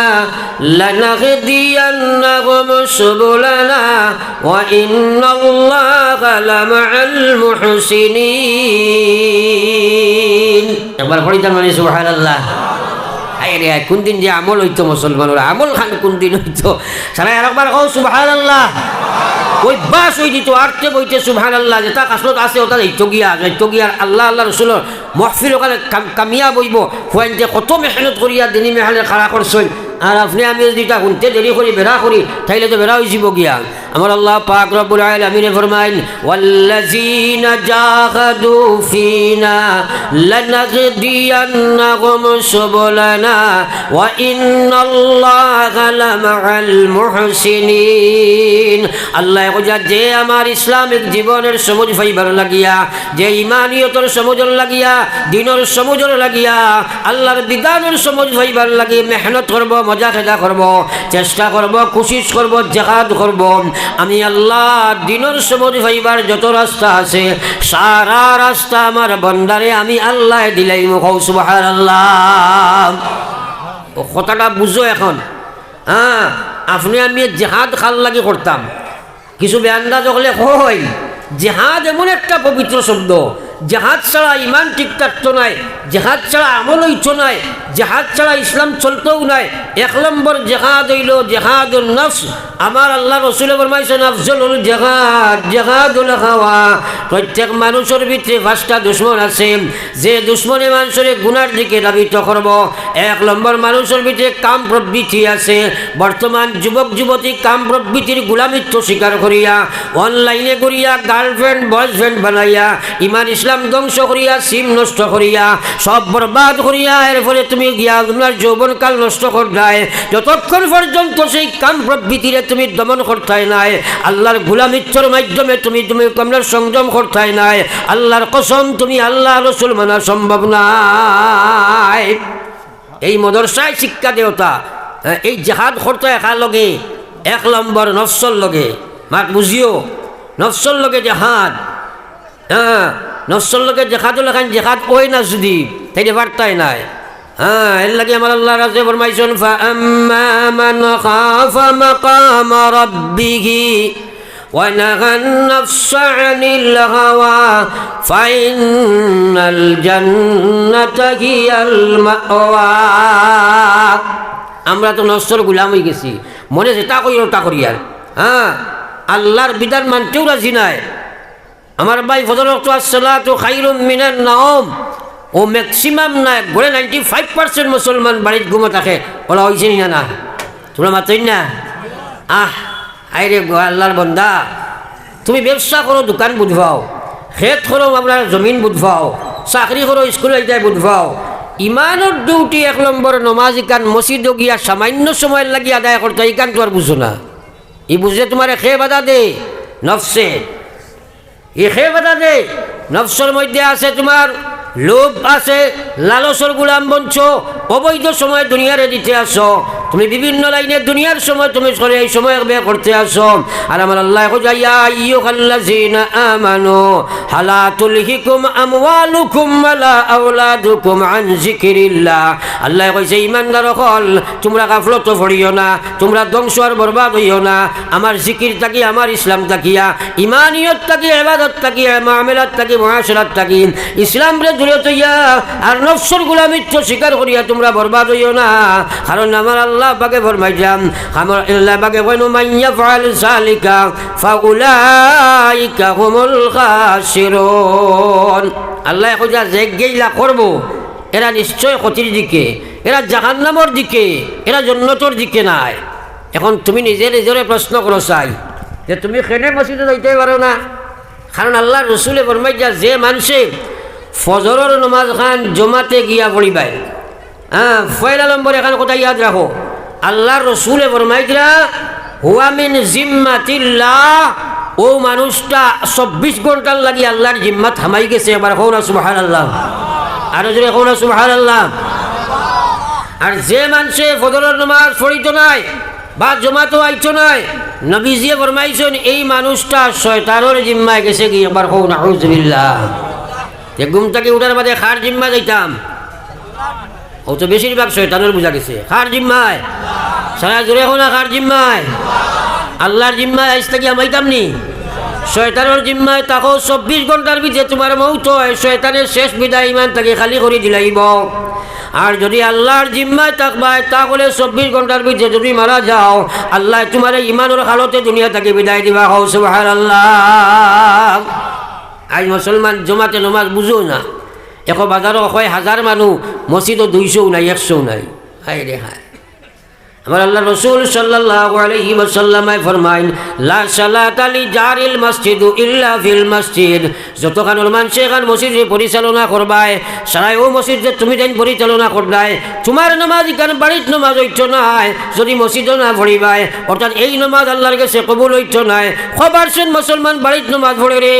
লানাহদিয়ান্নাহুম সুবুলানা ওয়া ইন্নাল্লাহা লামাআল মুহসিনিন। একবার পড়িতাম মানে সুবহানাল্লাহ। আরে কোন দিন যে আমল হইতো মুসলমানের, আমল খান কোন দিন হইতো সারা। একবার কও সুবহানাল্লাহ। ওই বাস হয়ে দিত আর্থে বইতে সুবহানাল্লাহ, যেটা কাসলত আছে ওটা যাইতো গিয়া আল্লাহ আল্লাহ রসুলের মহফিল ওখানে কামিয়া বইব হইন যে কত মেহনত করিয়া দিনী মেহালে খাড়া করছেন। আর আপনি আমি যদি এটা শুনতে দেরি করি বেড়া করি তাইলে তো বেড়া হয়ে যাব গিয়া। আমার আল্লাহ পাক রব্বুল আলামিন ফরমাইন ওয়াল্লাযিনা জাহাদু ফিনা লানাহদিয়ান্নাহুম সুবুলানা ওয়া ইন্নাল্লাহা লামাআল মুহসিনিন। আল্লাহ কইয়া যে আমার ইসলামিক জীবনের সমুজ পাইবার লাগিয়া, যে ইমানিয়তের সমুজর লাগিয়া, দিনের সমুজর লাগিয়া, আল্লাহর বিধানের সমুজ পাইবার লাগি মেহনত করব, মজা খেদা করব, চেষ্টা করব, কোশিশ করব, জিহাদ করব। আমি আল্লাহ দিনের সমুজ পাইবার যত রাস্তা আছে সারা রাস্তা আমার বন্দারে আমি আল্লাহ দিলাই মুখ সুবহানাল্লাহ। ও কথাটা বুঝো এখন। আপনি আমি জিহাদ খাল লাগি করতাম, কিছু বেআন্দাজ হলে হয় জেহাদ এমন একটা পবিত্র শব্দ, জেহাদ ছাড়া ইমান ঠিক থাকতো নাই, জেহাদ ছাড়া আমল হইতো নাই, জেহাদ ছাড়া ইসলাম চলতেও নাই। এক নম্বর জেহাদ হইল জেহাদুল নফস। আমার আল্লাহ রসুলে ফরমাইছেন আফজলুল জেহাদ জেহাদুল হাওয়া। প্রত্যেক মানুষের ভিতরে 5টা দুশ্মন আছে, যে দুশ্মনে মানুষের গুনার দিকে ধাবিত করব। এক নম্বর মানুষের ভিতরে কাম প্রবৃত্তি আছে। বর্তমান যুবক যুবতী কাম প্রবৃত্তির গোলামিত্ব স্বীকার করিয়া অনলাইনে করিয়া গার্লফ্রেন্ড বয়ফ্রেন্ড বানাইয়া ইমান ইসলাম ধ্বংস করিয়া, সিম নষ্ট করিয়া, সব বরবাদ করিয়া, এর ফলে তুমি গিয়া তোমার যৌবনকাল নষ্ট করলাই। যতক্ষণ পর্যন্ত সেই কাম প্রবৃত্তিরে তুমি দমন করতাই নাই, আল্লাহর গোলামিত্বর মাধ্যমে তুমি তোমার সংযম করতাই নাই, আল্লাহর কসম তুমি আল্লাহ রসুল মানা সম্ভব নাই। এই মদরসায় শিক্ষা দেওতা এই জেহাদ করতে একা লগে, এক নম্বর নফসর লগে, মাক বুঝিও নফসর লগে জেহাদ। নফসর লগে জেহাদ লেখান জেহাদ ওই না যদি তাই বার্তাই নাই। এর লাগে আমার আল্লাহ রাজে ফরমাইছেন ফাআম্মা মান খাফা মাকামা রাব্বিহি ওয়া নাহান নাফসা আনিল হাওয়া ফাইনাল জান্নাতা হিয়াল মাওয়া। আমরা তো নফসর গোলাম হয়ে গেছি, মনে যেটা করি ওটা করি আর আল্লাহর বিধান মানতেও রাজি নাই। আমার ভাই ফজর ওয়াক্ত আসসালাতু খায়রুম মিনান নাওম, ও ম্যাক্সিমাম না ঘরে 95% মুসলমান বাড়িতে ঘুমো থাকে। ওলা হয়েছে না না তোমরা মাতই না। আরে আল্লাহর বন্দা, তুমি ব্যবসা করো, দোকান বুধবাও, খেত করো, আপনার জমিন বুধবাও, চাকরি করো, স্কুলে যাই বুধবাও, ইমানের ডিউটি এক নম্বর নমাজ ইকান মসজিদ গিয়া সামান্য সময় লাগি আদায় করতে, ইকান তো আর বুঝো না। ই বুঝে তোমার খে বাধা দে নফসে, ই খে বাধা দে নফসের মধ্যে আছে তোমার লোভ আছে, লালসর গুলাম বঞ্চ, অবৈধ সময় দুনিয়ারে দিতে আসো, তুমি বিভিন্ন লাইনে দুনিয়ার সময় তুমি চলে এই সময় ব্যয় করতে আসো। আর আমার আল্লাহ ইয়া আইয়ুহাল্লাযীনা আমানু হালা তুলহিকুম আমওয়ালুকুম ওয়ালা আওলাদুকুম আন যিকরিল্লাহ। আল্লাহ কইছে ঈমানদার হল তোমরা গাফলত পড়িও না, তোমরা ধ্বংস আর বরবাদ হইও না আমার জিকির থাকি, আমার ইসলাম থাকিয়া, ইমানিয়ত থাকি, ইবাদত থাকি, মুআমালাত থাকি, মুআশারাত থাকি, ইসলাম রে দূরে তৈয়া আর নফসের গোলামিত্ব স্বীকার করিয়া তোমরা বরবাদ হইও না। কারণ আমার আল্লাহ আল্লাহ পাকে ফরমাইলাম আল্লাহ পাকে কইনো মাইয়া ফাল সালিকা ফাউলাইকা হুমুল খাসিরুন আল্লাহ কইয়া যে গেইলা করব এরা নিশ্চয় ক্ষতির দিকে, এরা জাহান্নামের দিকে, এরা জান্নাতের দিকে নাই। এখন তুমি নিজে নিজরে প্রশ্ন করো চাই যে তুমি কেনে মসজিদে যাইতে পারো না? কারণ আল্লাহ রসুলে ফরমাইয়া যে মানুষে ফজরের নমাজ খান জমাতে গিয়া পড়িবাই, পয়লা নম্বর এখানে কথা ইয়াদ রাখো, আল্লাহ রসুলে ফরমাইয়া হুয়া মিন জিম্মাতিল্লাহ, ও মানুষটা 24 ঘন্টার লাগি আল্লাহর জিম্মাত হামাই গেছে। এবার কও না সুবহানাল্লাহ, আরো জোরে কও না সুবহানাল্লাহ। আর যে মানুষে ফজরের নামাজ পড়িত নাই বা জমাতো আইতো নাই, নবীজিয়ে ফরমাইছেন এই মানুষটা শয়তানের জিম্মায় গেছে কি। একবার কও না আউযুবিল্লাহ। যে ঘুম থেকে উঠার বাদে খার জিম্মা যাইতাম, ও তো বেশিরভাগ শয়তানের বুঝা গেছে। খার জিম্মায় সারা জোরে কও না, খার জিম্মায় আল্লাহর জিম্মায় আইস থেকে আমাইতাম নি, শয়তানের জিম্মায় তাকো 24 ঘন্টার ভিতরে তোমার মৌত হয়, শয়তানের শেষ বিদায় ইমান তাকে খালি করে দিলাইব। আর যদি আল্লাহর জিম্মায় থাকবায় তাহলে 24 ঘন্টার ভিতরে যদি মারা যাও, আল্লাহ তোমার ইমানের হালতে দুনিয়া থেকে বিদায় দিবা। হও সুবহানাল্লাহ। আজ মুসলমান জমাতে নমাজ বুঝো না, এখন বাজারও হয় 1000 মানুষ, মসজিদও 200 নাই, 100 নাই। হায় রে হায়। আমার আল্লাহ রসুল সাল্লাল্লাহু আলাইহি ওয়াসাল্লাম ফরমাইন লা সালাতা লি জারিল মসজিদু ইল্লা ফিল মসজিদ। যতখানোর মানুষ এখান মসজিদ পরিচালনা করবায়, সারাই ও মসজিদ যে তুমি যেন পরিচালনা করবায়, তোমার নামাজ এখান বাড়ির নামাজ হইত নাই যদি মসজিদও না পড়িবায়, অর্থাৎ এই নামাজ আল্লাহর কাছে কবুল হইত নাই। খবর শুন মুসলমান বাড়ির নামাজ পড়ে রে,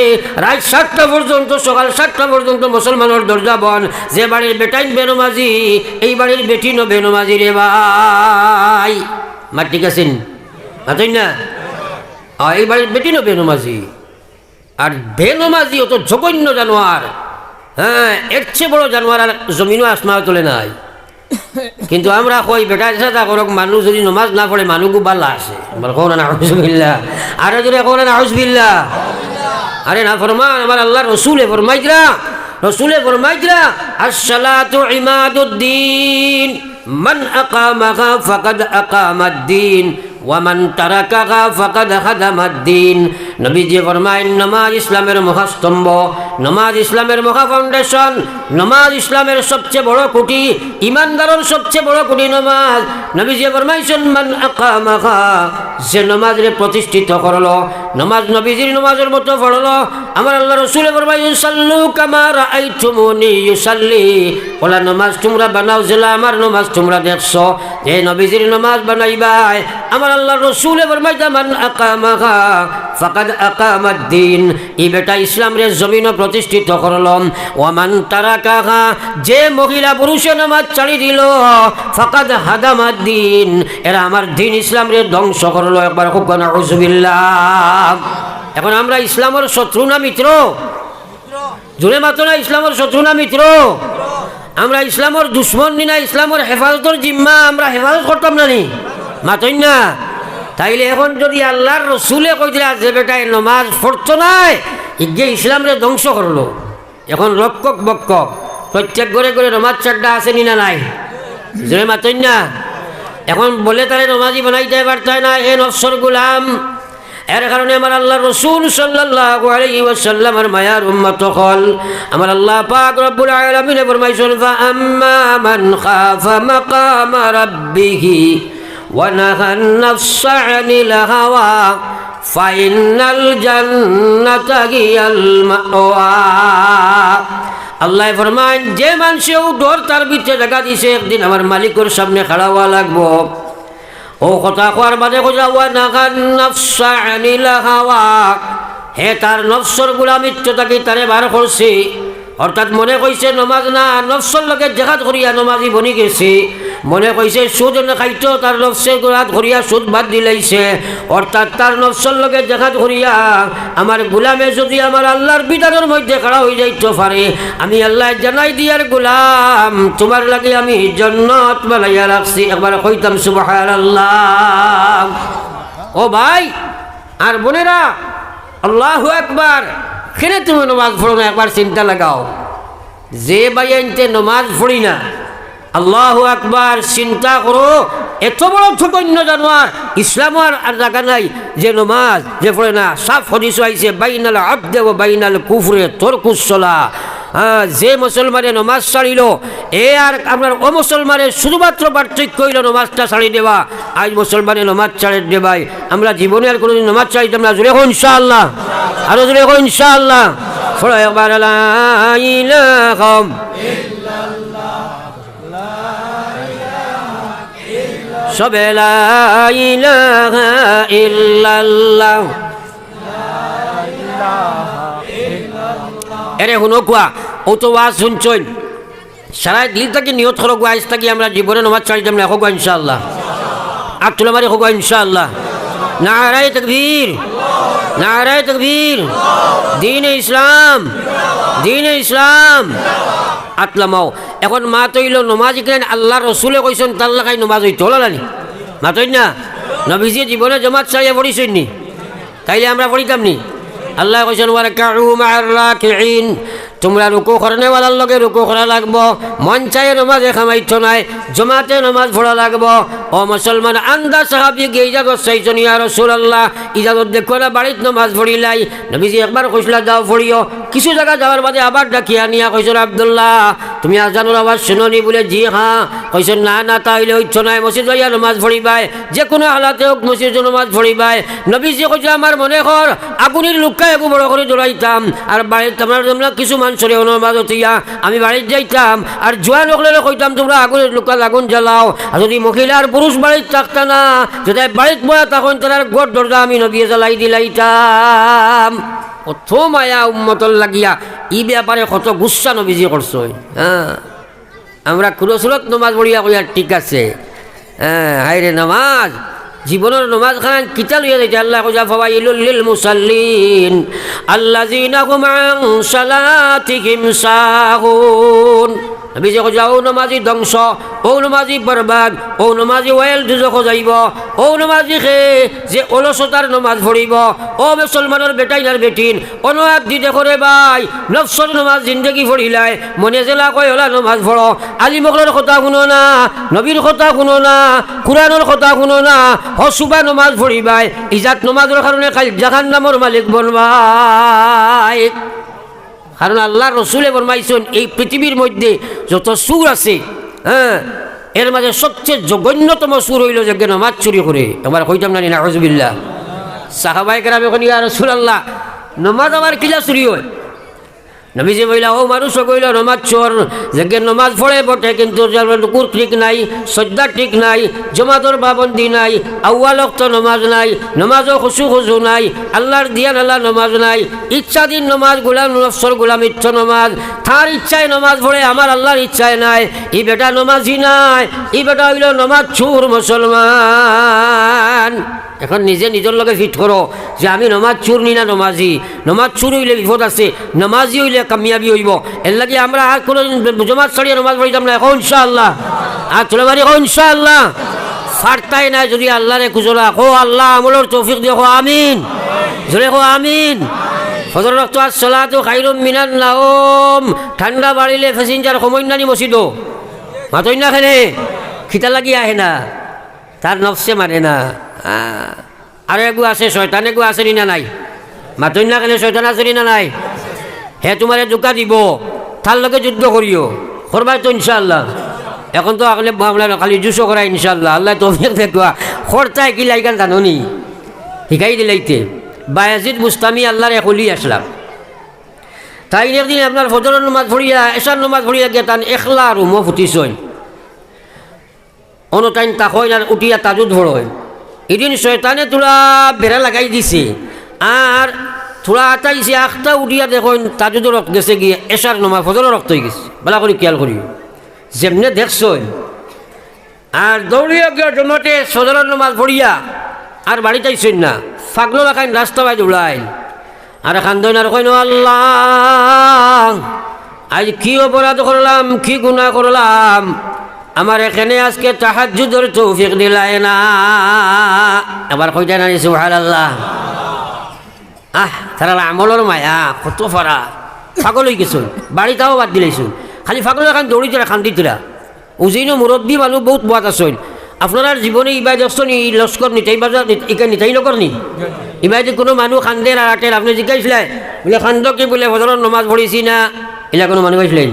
রাত 7টা পর্যন্ত, সকাল 7টা পর্যন্ত মুসলমানের দরজা বন। যে বাড়ির বেটাইন বেনমাজি, এই বাড়ির বেটিনও বেনমাজি রে ভাই। মা ঠিক আছেন মাতই না, এই বাড়ির বেটিনও বেনমাজি। আর বেনমাজি অত জঘন্য জানোয়ার, হ্যাঁ, এর চেয়ে বড় জানোয়ার আর জমিনও আসমাও তোলে নাই। কিন্তু আমরা কই বেটা সাদা করক, মানুষ যদি নমাজ না পড়ে মানুষ বালা আছে। আমার কোন না আউযুবিল্লাহ, আরে যদি কোন না আউযুবিল্লাহ। আরে না ফরমান আমার আল্লাহ রসুলে ফরমাইরা আস-সালাতু ইমাদুদ্দিন মান আকামাহা ফাকাদ আকামাদ্দিন ওয়া মান তারাকাহা ফাকাদ হাদামাদ্দিন। নবীজি ফরমায়েন নামাজ ইসলামের মহাস্তম্ভ, নামাজ ইসলামের মহা ফাউন্ডেশন, নামাজ ইসলামের সবচেয়ে বড় খুঁটি, ইমানদারের সবচেয়ে বড় খুঁটি নামাজ। নবীজি ফরমাইছেন মান আকামাহা, যে নামাজরে প্রতিষ্ঠিত করলো, নামাজ নবীজির নামাজের মতো পড়লো। আমার আল্লাহ রাসূল ফরমাইছেন সাল্লু কামা রাআইতুমুনি ইউসাল্লি, ওলা নামাজ তোমরা বানাও যেলা আমার নামাজ তোমরা দেখছো। যে নবীজির নামাজ বানাইবাই, আমার আল্লাহ রসুলে ফরমাইতা মান আকামাহা ফাকাদ আকামাদ্দিন, এই বেটা ইসলাম রে জমিন প্রতিষ্ঠিত করলাম। ওয়ামান তারাকাহা, যে মহিলা পুরুষে নামাজ ছাড়ি দিল, ফাকাদ হাদামাদ্দিন, এরা আমার দিন ইসলাম রে ধ্বংস করলো। একবার খুব নাউযুবিল্লাহ। এখন আমরা ইসলামের শত্রু না মিত্র? জোরে মাতো না, ইসলামের শত্রু না মিত্র? আমরা ইসলামের দুশ্মন না, ইসলামের হেফাজতের জিম্মা আমরা হেফাজত করতাম না নি? মাতই না। তাইলে এখন যদি আল্লাহর রসুলে কই দিলা যে বেটায় নমাজ পড়তো নাই, ইগে ইসলাম রে ধ্বংস করলো। এখন রক্ষক বক্ষক প্রত্যেক ঘরে ঘরে নমাজ চাড্ডা আছে নি না নাই? জোরে মাতই না। এখন বলে তারে নমাজি বানাইতে পারতাই না, এ নফসর গুলাম। এর কারণে আমার আল্লাহ রসুল সাল্লাল্লাহু আলাইহি ওয়াসাল্লামের মায়ার উম্মত হল আমার আল্লাহ পাক রব্বুল আলামিন ফরমাইছেন ফা আম্মা মান খাফা মাকামা রাব্বিহি ওয়া নাহান নাফসা আনিল হাওয়া ফাইনাল জান্নাতা হিয়াল মাওয়া। আল্লাহ ফরমান যে মানুষেও ডর তার ভিতরে জায়গা দিছে, একদিন আমার মালিকের সামনে খাড়া হওয়া লাগবো। ও কথা কোয়ার বাদে কোথাও নাগান নফসা আনিল হাওয়া, হে তার নফসর গুলামিত্বতাকে তারে বার করছে। অর্থাৎ মনে কইছে নমাজ না, নফসর লোকে জেহাদ করিয়া নমাজি বনি গেছে। মনে কইছে সুদ খাইতো, তার নফসের গুলাত করিয়া সুদ বাদ দিলাইছে। অর্থাৎ তার নফসর লোকে জেহাদ করিয়া আমার গুলামে যদি আমার আল্লাহর বিধানের মধ্যে খাড়া হয়ে যাইতে পারে, আমি আল্লাহ জানাই দিয়ার গুলাম তোমার লাগে আমি জান্নাত বানাইয়া রাখছি। একবার কইতাম সুবহানাল্লাহ। ও ভাই আর বোনেরা, আল্লাহু আকবার। কেন তুমি নমাজ পড়ো না? একবার চিন্তা লাগাও। যে ভাই আনতে নমাজ পড়ি না, আল্লাহু আকবার। চিন্তা করো, এত বড় জঘন্য জানোয়ার ইসলামের আর জায়গা নাই যে নমাজ যে পড়ে না। সাফ হদিস আইছে বাইনাল আবদে ও বাইনাল কুফরে তরকুস সালাহ। যে মুসলমানে নমাজ ছাড়িল এ আর আপনার ও মুসলমানের শুধুমাত্র পার্থক্য হইল নমাজটা ছাড়ি দেওয়া। আজ মুসলমানে নমাজ ছাড়ি দেবাই, আমরা জীবনে আর কোনোদিন নমাজ ছাড়িতাম না। জোরে হোক ইনশাআল্লাহ, আরো জোরে হোক ইনশাআল্লাহ। একবার লা ইলাহা সবে লা ইলাহা ইল্লাল্লাহ। এরে শুনো কোয়া, ও তো ওয়াজ শুনছই, সারা দিল থেকে নিয়ত করো গো, আজ থাকি আমরা জীবনে নমাজ ছাড়িতাম না। হোক ইনশাআল্লাহ, আর তুলে মারি হোক ইনশাআল্লাহ। নারায়ে তাকবীর, নারায়ে তাকবীর। দ্বীন ইসলাম, দ্বীন ইসলাম। আতলামাও এখন মা তৈল নমাজ কেন আল্লাহ রসুলে কইছেন তার লাগাই নমাজ হইতো হলানি মা তৈ না। নবীজি জীবনে জমাত ছাড়িয়ে পড়িছেন নি, তাইলে আমরা পড়িতাম নি। আল্লাহ কইছেন ওয়ারকাউ মা'আর রাকিঈন, তোমরা রুকু করনেওয়ালার লগে রুকু করা লাগবো। মন চায় নমাজে খামাইতো নাই, জমাতে নমাজ পড়া লাগবো। ও মুসলমান আন্দা সাহাবি গে ইজাজত চাইছেন, ইয়া রাসূলুল্লাহ ইজাজত দেখো না বাড়িত নমাজ পড়িলাই। নবীজি একবার কইসলা যাও পড়িও, কিছু জায়গা যাওয়ার বাদে আবার ডাকিয়া নিয়া কইছেন আব্দুল্লাহ তুমি আজানুর আওয়াজ শুনোনি বলে জি হ্যাঁ। কইছেন না না তাইলে হইতো নাই, মসজিদ যাইয়া নমাজ পড়িবাই, যে কোনো হালাতে হোক মসজিদে নমাজ পড়িবাই। নবীজি কইছে আমার মনে কর আগুনের লুকায় একটু বড় করে দৌড়াইতাম, আর বাড়ির তোমরা কিছু মানুষের নমাজ হইয়া আমি বাড়িতে যাইতাম, আর জোয়ান লোকলে কইতাম তোমরা আগুনের লুকা আগুন জ্বালাও। আর যদি মহিলা আর পুরুষ বাড়িতে থাকতা না, যদি বাড়িতে বয়া তখন তার গোট দরজা আমি নবিয়ে জ্বালাই দিলাইতাম। কত মায়া উম্মতর লাগিয়া ই ব্যাপারে কত গুচ্ছা নবীজি করছো। হ্যাঁ, আমরা কুরসুরত নমাজ পড়িয়া কইয়া ঠিক আছে। হ্যাঁ, হাইরে নমাজ জীবনের নমাজ খান কিতা লইয়া যাইতে আল্লাহ কইয়া ফাওয়াইলুল লিল মুসাল্লিন আল্লাযিনা হুম আন সালাতিহিম সাহুন। নবী যে কইয়া ও নমাজি ধ্বংস, ও নমাজি বরবাদ, ও নমাজি ওয়েল দুজখ যাইব, ও নমাজি খে যে অলসতার নমাজ পড়িব। ও মুসলমানের বেটাই আর বেটিন অনুয়াদ দিতে করে ভাই নফসর নমাজ জিন্দগি পড়িলাই, মনে জেলা কয় ওলা নমাজ পড়ো। আলিমকলের কথা শুনো না, নবীর কথা শুনো না, কুরআনের কথা শুনো না, হসুবা নমাজ পড়িবাই। ইজাত নমাজের কারণে কাল জাহান্নামের মালিক বনবাই। কারণ আল্লাহ রসুলে ফরমাইছেন এই পৃথিবীর মধ্যে যত সুর আছে, হ্যাঁ, এর মাঝে সবচেয়ে জঘন্যতম সুর হইল যে নমাজ চুরি করে। আমার কইতাম না নাউযুবিল্লাহ। সাহাবায়ে কেরাম এখন ইয়া রাসূলুল্লাহ নমাজ আমার কিলা চুরি হয়? নবীজি বইলা ও মানুষ কইল নমাজ চোর, যে নমাজ পড়ে বটে কিন্তু রুকুর ঠিক নাই, সজ্জা ঠিক নাই, জমাতর পাবন্দি নাই, আউয়াল ওয়াক্ত নমাজ নাই, নমাজও খুশু নাই, আল্লাহর দিয়ান আল্লাহ নমাজ নাই, ইচ্ছাধীন নমাজ, গোলাম নফসর গোলাম ইচ্ছা নমাজ, তার ইচ্ছায় নমাজ পড়ে আমার আল্লাহর ইচ্ছায় নাই। ই বেটা নমাজি নাই, ই বেটা হইল নমাজ চোর মুসলমান। এখন নিজে নিজের লগে ফিট করো যে আমি নমাজ চুর নি না নমাজি। নমাজ চুর হইলে বিপদ আছে, নমাজি হইলে কামিয়াবি হইব। এর লাগে আমরা আর কোনো জমাত ছাড়িয়ে নমাজ পড়িতাম না। এখন ইনশাআল্লাহ আর চলে বাড়ি এখন ইনশাআল্লাহ ফারতাই নাই। যদি আল্লাহরে খুঁজলা কো আল্লাহ আমলের তৌফিক দিও, আমিন জোরে কো আমিন। ফজর রক্ত আসসালাতু খায়রুম মিনান নাওম। ঠান্ডা বাড়িলে প্যাসেঞ্জার সময় নানি মসজিদ মাতই না খেলে খিতা লাগি আহে না, তার নফসে মানে না। আর এগু আছে শয়তান, এগু আছে না নাই? মাতই না খেলে শয়তান আছে না নাই? হে তোমারে ধোকা দিব, তার লগে যুদ্ধ করিও করবাই তো ইনশাআল্লাহ। এখন তো আগলে খালি জুসো করা ইনশাআল্লাহ। আল্লাহ তৌফিক দেখবা খরচায় কি লাইগান জাননি শিখাই দিলাইতে। বায়াজিদ মুস্তামি আল্লাহর এক ওলি আসলাম, তাই একদিন আপনার ফজরের নমাজ পড়িয়া এশার নমাজ পড়িয়া গিয়ে তান একলা রুমও ফুটিছই, অনটাইন তাকই আর উঠিয়া তাজুদ ভরয়। এদিন শয়তানে তোরা বেড়া লাগাই দিছে আর থোড়া আটাইছে, আখটা উঠিয়া দেখুন তাজুদের রক্ত গেছে গিয়ে এশার নমাজ ফজরের রক্ত হয়ে গেছে। বেলা করে খেয়াল করি যেমনে দেখছই আর দৌড়িয়া গিয়া জমাতে ফজরের নমাজ পড়িয়া আর বাড়িতে আইসেন না, ফাগলো লাগাইন রাস্তা বাই দৌড়াইন আর খান্দন আর কইন আল্লাহ আজ কি অপরাধ করলাম, কি গুনাহ করলাম, আমার এখানে আজকে তাহাজ্জুদের তৌফিক দিলাই না। আবার কইতা না সুবহানাল্লাহ। তারা আমলের মায়া কত ফারা পাগল হয়ে গেছুন, বাড়িটাও বাদ দিলাইছুন, খালি ফাগল এখন দৌড়ি তোরা খান্দি তোরা উজিনো মুরব্বী মানুষ বহুত বাদ আসেন আপনার জীবনে ইবাই দেখছেন ই লস্কর নিতাই বাজার ইকা নিতাই নকর নি ইবাই যে কোনো মানুষ খান্দের আর আটের আপনি জিজ্ঞাসলেন বলে খান্দ কি বলে হজরত নমাজ পড়েছি না এলা কোনো মানুষ পাইছিলেন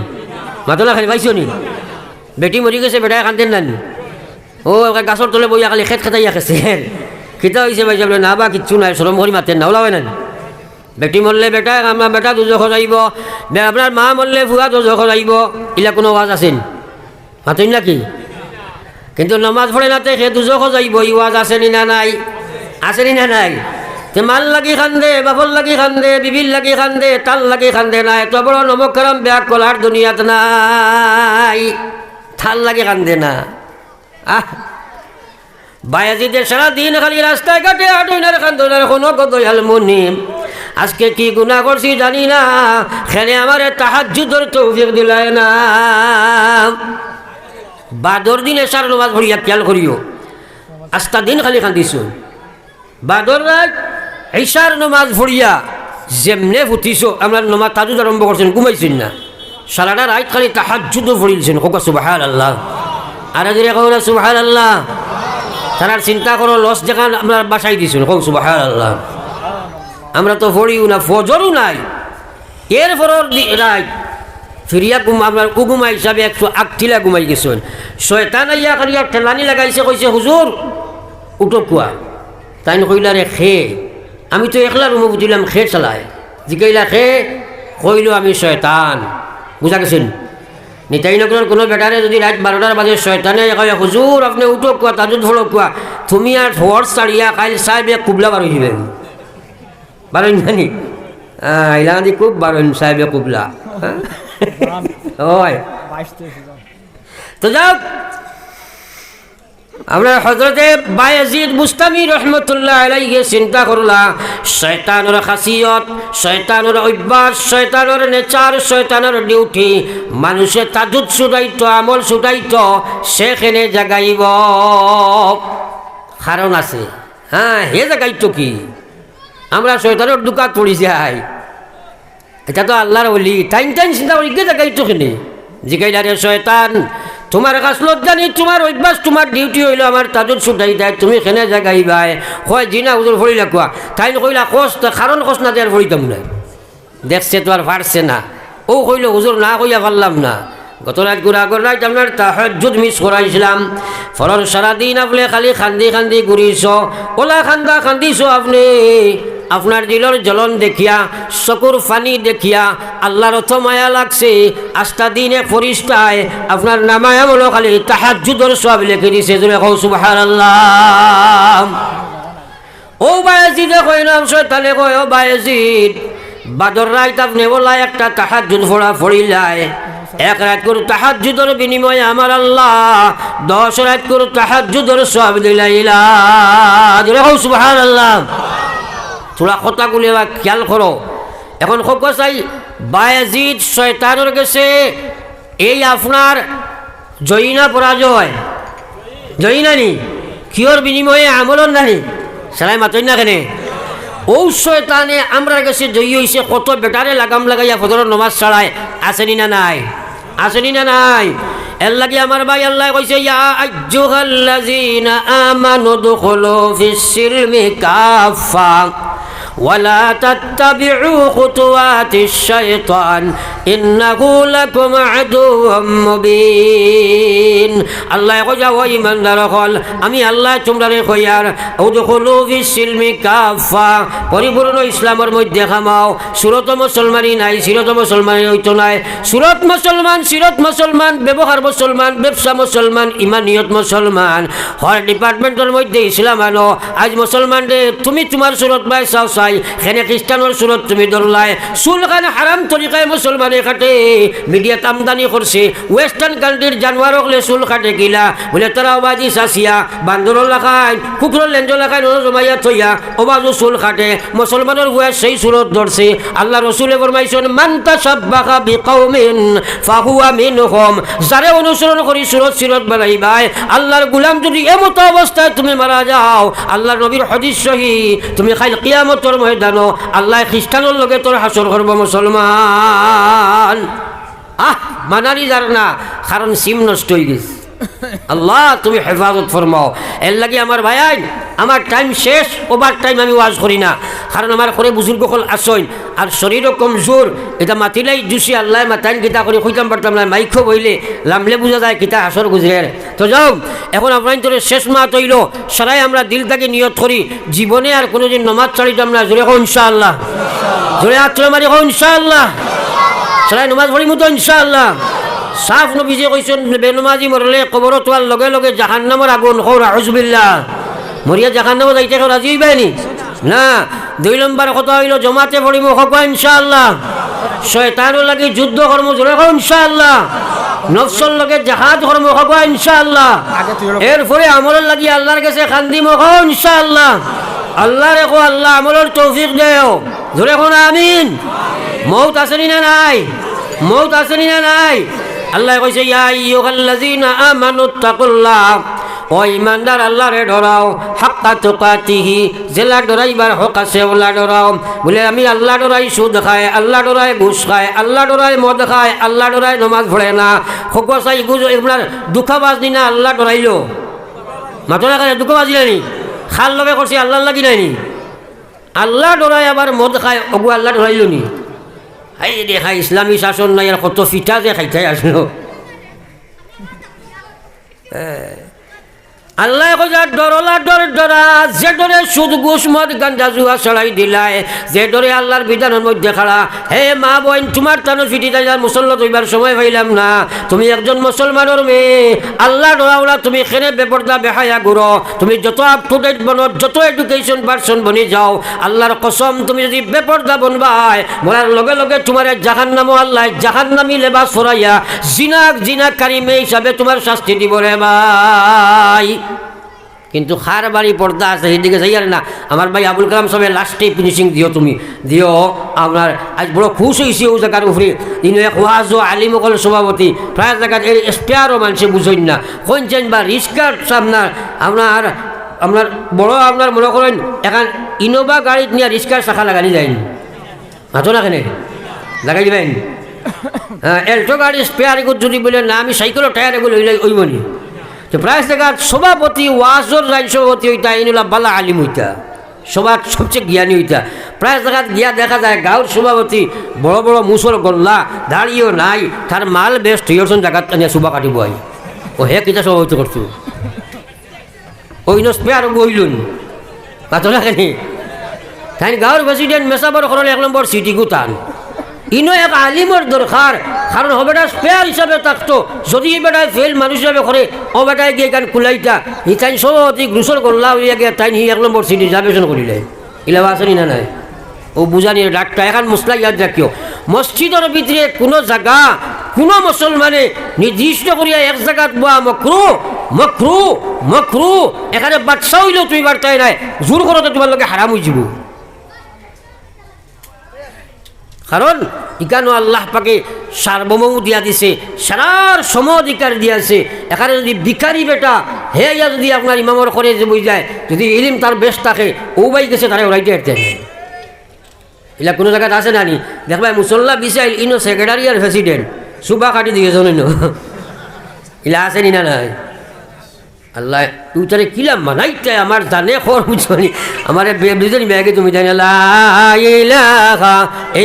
মাতলা খালি পাইছো নি বেটি মরি গেছে বেটায় খান্দেন না ও গাছর তলে বইয়া খালি খেত খেতাইয়া খেছে খিতা হয়েছে ভাই বলে না বা কিচ্ছু নাই সরম ভরি মাতেন না ওলাবে না বেটি মরলে বেটা আমার বেটা দুজখ যাইব আপনার মা মরলে ফুয়া দুজখ যাইব এলা কোনো ওয়াজ আছেন মাতেন নাকি কিন্তু নমাজ পড়ে নাতে সে দুজখ যাইব ই ওয়াজ আসেনি না নাই আসেনি না নাই তে মাল লাগি খান্দে বাবল লাগি খান্দে বিবিল লাগি খান্দে তাল লাগি খান্দে না এত বড় নমকরম ব্যাগ কলার দুনিয়াত নাই থাল লাগি খান্দে না বায়াজিদের সারাদিন খালি রাস্তায় ঘাটে হাঁটুনার খান্দনার কোনো দয়াল মুনিম আজকে কি গুনাহ করছি জানি না খেলে আমার তাহাজ্জুদের তৌফিক দিলায় না বাদর দিন এসার নমাজ পড়িয়া খেয়াল করিও আস্তা দিন খালি কান্দিছো বাদর রাত এসার নমাজ পড়িয়া যেমনে ফুটিছ আপনার নমাজ তাজুদ আরম্ভ করছেন ঘুমাইছেন না সারাটা রাত খালি তাহাজ্জুদও পড়িলছেন কোকা সুবহানাল্লাহ আর যদি কও না সুবহানাল্লাহ তার চিন্তা করো লস যেখান আপনার বাসাই দিছেন কোক সুবহানাল্লাহ আমরা তো পড়িও না ফজরও নাই এরপরের রাত ফিরিয়া আপনার কুগুমা হিসাবে 108 ঘুমাই গেছেন শয়তান আইয়া করিয়া ঠেলানি লাগাইছে কইছে হুজুর উঠো কুয়া তাই কইলা রে খে আমি তো একলা রুমে বুঝিলাম খে চালায় জিকাইলা খে কইল আমি শয়তান বুঝা গেছেন নিতাই নগরের কোনো বেটারে যদি রাত 12টার বাজে শয়তানে কয় হুজুর আপনি উঠো কুয়া তাজুদ ফলো কুয়া তুমি আর হর ছাড়িয়া কাল সাহেবে কুবলা বার হইবেন বারণ জানি ইলাদি খুব বারণ সাহেবে কুবলা ওই তো যাও আমরা হযরতে বায়াজিদ বুস্তামি রহমতুল্লাহ আলাইহি চিন্তা করলা শয়তানের খাসিয়ত শয়তানের অভ্যাস শয়তানের নেচার শয়তানের ডিউটি মানুষের তাজুদ ছুটাইতো আমল ছুটাইতো সেখানে জাগাইব কারণ আছে হ্যাঁ হে জাগাইতো কি আমরা শয়তানের দুকাত পড়ি যাই এটা তো আল্লাহর ওলি টাইম চিন্তা করি কে জাগাইতো কেনে জিগাইলা রে শয়তান তোমার কাছ লজ্জা নেই তোমার অভ্যাস তোমার ডিউটি হইল আমার তাজুদ ছুটাই দেয় তুমি কেনে জাগাইবাই হয় জিনা হুজুর ফড়িলা কোয়া তাই কইলা কোষ কারণ কোষ না দেওয়ার ফড়িতাম না দেখছে তো আর পারছে না ও কইল হুজুর না কইয়া পারলাম না গত রাত আগর রাত আপনার তাহাজ্জুদ মিস করাইছিলাম ফলন সারাদিন আপনি খালি খান্দি খান্দি ঘুরিছ ওলা খান্দা খান্দিছ আপনি আপনার দিলর জ্বলন দেখিয়া চকুর পানি দেখিয়া আল্লাহর অত মায়া লাগছে আস্তা দিন এক ফরিস্তায় আপনার নামায়া বলো খালি তাহাজ্জুদের সওয়াব লিখে দিছে জোরে কও সুবহানাল্লাহ ও বায়াজিদ কই নাম শয়তানে কয় ও বায়াজিদ বাদর রাত আপনি বলা একটা তাহাজ্জুদ পড়া পড়িলাই এক রাত করে তাহাজ্জুদের বিনিময়ে আমার আল্লাহ 10 রাত করে তাহাজ্জুদের সওয়াব দিলাইলা জোরে কও সুবহানাল্লাহ তোরা কথাগুলি এবার খেয়াল করো এখন খুব চাই বায়াজিদ শয়তানের গেছে এই আপনার জয়ী না পরাজয় জয়ী নানি কিয়র বিনিময়ে আমলন নানি সালাই মাতই না কেনে ও শয়তানে আমরা গেছে জয়ী হয়েছে কত বেটারে লাগাম লাগাইয়া ফজরের নমাজ ছাড়ায় আসেনি না নাই আসেনি না নাই এর লাগে আমার ভাই আল্লাহ কইছে ইয়া আইয়ুহাল্লাযীনা আমানু দুখুলু ফিস সিলমি কাফা ولا تتبعوا خطوات الشيطان إنه لكم عدو مبين الله يقول وإيمان درخل أمي الله تمرر خيار ادخلوا في السلم كافة পরিপূর্ণ ইসলামের মধ্যে খামাও সুরত মুসলমানই নাই সিরত মুসলমানই হইতো নাই সুরত মুসলমান সিরত মুসলমান ব্যবহার মুসলমান ব্যবসা মুসলমান ইমানিয়ত মুসলমান হর ডিপার্টমেন্টের মধ্যে ইসলাম আনো আজ মুসলমান রে তুমি তোমার সুরত বাই চাও চাই খেনে খ্রিস্টানের সুরত তুমি ধরলাই চুল খান হারাম তরিকায় মুসলমানে কাটে মিডিয়াত আমদানি করছে ওয়েস্টার্ন কান্ট্রির জানোয়ার হলে চুল কাটে কিলা বলে তারা অবাজি চাচিয়া বান্দর লাখায় কুকুরের লেঞ্জ লাখায় জমাইয়া থইয়া অবাজু চুল কাটে মুসলমানের বয়স সেই সুরত ধরছে আল্লাহ রসুলে ফরমাইছেন মান তাশাব্বাহা বিকাউমিন ফাহুয়া মিনহুম যারে অনুসরণ করি সুরত সিরত বানাইবাই আল্লাহর গোলাম যদি এমত অবস্থায় তুমি মারা যাও আল্লাহর নবীর হাদিস সহি তুমি খাইল কিয়ামতের ময়দানো আল্লাহ খ্রিস্টানের লগে তোর হাসর করব মুসলমান মানারি যার না, কারণ সিম নষ্ট হয়ে গেছে। আল্লাহ তুমি হেফাজত ফরমাও। এর লাগে আমার ভাই আমার টাইম শেষ, ওভার টাইম আমি ওয়াজ করি না, কারণ আমার ঘরে বুজুর্গ হল আসইন আর শরীরও কমজোর। এটা মাতিলাই জুসি আল্লাহ মাতাইন কিতা করে খুঁজতাম পারতাম না, মাইক্য বইলে লামলে বোঝা যায় কিতা আসর গুজরের। তো যাও এখন আপনার তোর শেষ মাহ তৈল সারাই আমরা দিল থেকে নিয়ত করি জীবনে আর কোনোদিন নমাজ ছাড়িতাম না। জোরে হোক ইনশাআল্লাহ, জোরে আত্ম মারি হোক ইনশাআল্লাহ, সারাই নমাজ পড়িমু তো ইনশাআল্লাহ। সাফ নবীজি কইছেন বেনমাজি মরলে কবরত হওয়ার লগে লগে জাহান্নামের আগুন হওয়া আউযুবিল্লাহ, মরিয়া জাহান্নামে যাইতে রাজি হইবানি না। 2 নম্বর কথা হইল জমাতে পড়িব হক ইনশাআল্লাহ, শয়তানের লাগে যুদ্ধ কর্ম জোরে হোক ইনশাআল্লাহ, নফসর লগে জাহাদ কর্ম হক ইনশাআল্লাহ, এরপরে আমলের লাগি আল্লাহর কাছে খান্দিম হক ইনশাআল্লাহ। আল্লাহ রেখো আল্লাহ আমলের তৌফিক দেও, জোরে কোন আমিন। মউত আসেনি না নাই, মউত আসেনি না নাই। আল্লাহ কইছে ইয়া আইয়ুহাল্লাযীনা আমানুত্তাকুল্লাহ, ও ইমানদার আল্লাহরে ডরাও, হাক্কা তুকাতিহি, জেলা ডরাইবার হক আছে ওলা ডরাও। বলে আমি আল্লাহ ডরাই সুদ খায়, আল্লাহ ডরাই ঘুষ খায়, আল্লাহ ডরাই মদ খায়, আল্লাহ ডরাই নমাজ পড়ে না, হক চাই গুজ আপনার দুঃখাবাজ নি না আল্লাহ ডরাইলো মাথা খায় দুঃখাবাজ দিলানি খাল লগে করছি আল্লাহ লাগি নাইনি। আল্লাহ ডরাই আবার মদ খায়, ওগু আল্লাহ ডরাইলো নি। এই দেখা ইসলামী শাসন নাই আর কত ফিটা যে খাইতে আসলো। আল্লাহ ডরলা ডর ডরা, যে ডরে সুদ ঘুষ মদ গাঞ্জা জুয়া চড়াই দিলাই, যে ডরে আল্লাহর বিধানের মধ্যে খাড়া। হে মা বোন তোমার টানো ফিটি যার মুসল্লত হইবার সময় পাইলাম না, তুমি একজন মুসলমানের মেয়ে, আল্লাহ ডরাওলা তুমি খেনে বেপর্দা বেহায়া গুড়ো, তুমি যত আপ টু ডেট বনো, যত এডুকেশন পার্সন বনি যাও, আল্লাহর কসম তুমি যদি বেপর্দা বনবাই বলার লগে লগে তোমার জাহান্নামও আল্লাহ জাহান্নামী লেবাস ফরাইয়া জিনাকারী মেয়ে হিসাবে তোমার শাস্তি দিব রে ভাই। কিন্তু খার বাড়ি পর্দা আছে সেদিকে যাই আর না। আমার ভাই আবুল কালাম সবে লাস্টে ফিনিশিং দিও, তুমি দিও। আপনার আজ বড় খুশ হয়েছি ও জায়গার উপরে। ইনো এক ওয়াজ আলিমকল সভাপতি প্রায় জায়গায় এর স্পেয়ারও মানুষে বুঝেন না কোনছেন বা রিস্কার আপনার আপনার আপনার বড় আপনার মনে করেন এখন ইনোভা গাড়িত নিয়ে রিস্কার শাখা লাগানি যায়নি মাথো না কেনে লাগাই দিবেন। এল্টো গাড়ির স্পেয়ার এগুলো যদি বলে না আমি সাইকেলের টায়ার এগুলো ওইমনি তো প্রায় জায়গার সভাপতি ওয়াজর রাইন সভাপতি হইতা ইনুলা বালা আলিম হইতা, সবার সবচেয়ে জ্ঞানী হইতা। প্রায় জায়গায় গিয়া দেখা যায় গাঁর সভাপতি বড় বড় মুসর গল্লা দাঁড়িয়েও নাই, তার মাল বেস্ট হইয়রসন জায়গাত নিয়ে সুবা কাটিব আই ও হে কিতা সভাপতি করছো ওই স্পেয়ার বইলুন পাতো না কেন। তাই গাঁর প্রেসিডেন্ট মেসাবর করলে 1 নম্বর সিটি গুতান ইনো এক আলিমর দরকার, কারণ ও বেটা স্পেয়ার হিসাবে থাকতো। যদি এই বেটায় ফেল মানুষ হিসাবে করে ও বেটায় গিয়ে গান কুলাইতা ই তাই সভাপতি গ্রুসর করলা হইয়া গিয়ে তাই হি 1 নম্বর সিটি রিজার্ভেশন করিলে ইলাবা আসেনি না নাই ও বুঝানি ডাক্তার। এখন মশলা ইয়াদ রাখিও মসজিদের ভিতরে কোনো জায়গা কোনো মুসলমানে নির্দিষ্ট করিয়া এক জায়গাত বা মকরু মকরু মকরু এখানে বাচ্চা হইলেও তুমি বার্তায় নাই জোর করতে তোমার লোকে হারাম হয়ে যাব। কারণ ইকানো আল্লাহ পাকে সার্বভৌম দিয়া দিছে, সারার সমধিকার দিয়েছে। এখানে যদি ভিখারি বেটা হে ইয়া যদি আপনার ইমামর করে যে বই যায়, যদি ইলিম তার বেশ থাকে ও বাই গেছে তারা ওরাইতে হাঁটতে এলা কোনো জায়গায় আছে না নি দেখবা মুসল্লা বিশাইল ইনো সেক্রেটারি আর প্রেসিডেন্ট সুবা কাটি দিয়ে শোনেন ইলা আছে নি না নাই। আল্লাহ তুই তারে কিলাম মানাইতে আমার জানে খর বুঝবনি আমার বেবলিজনি ব্যাগে তুমি জানি লা ইলাহা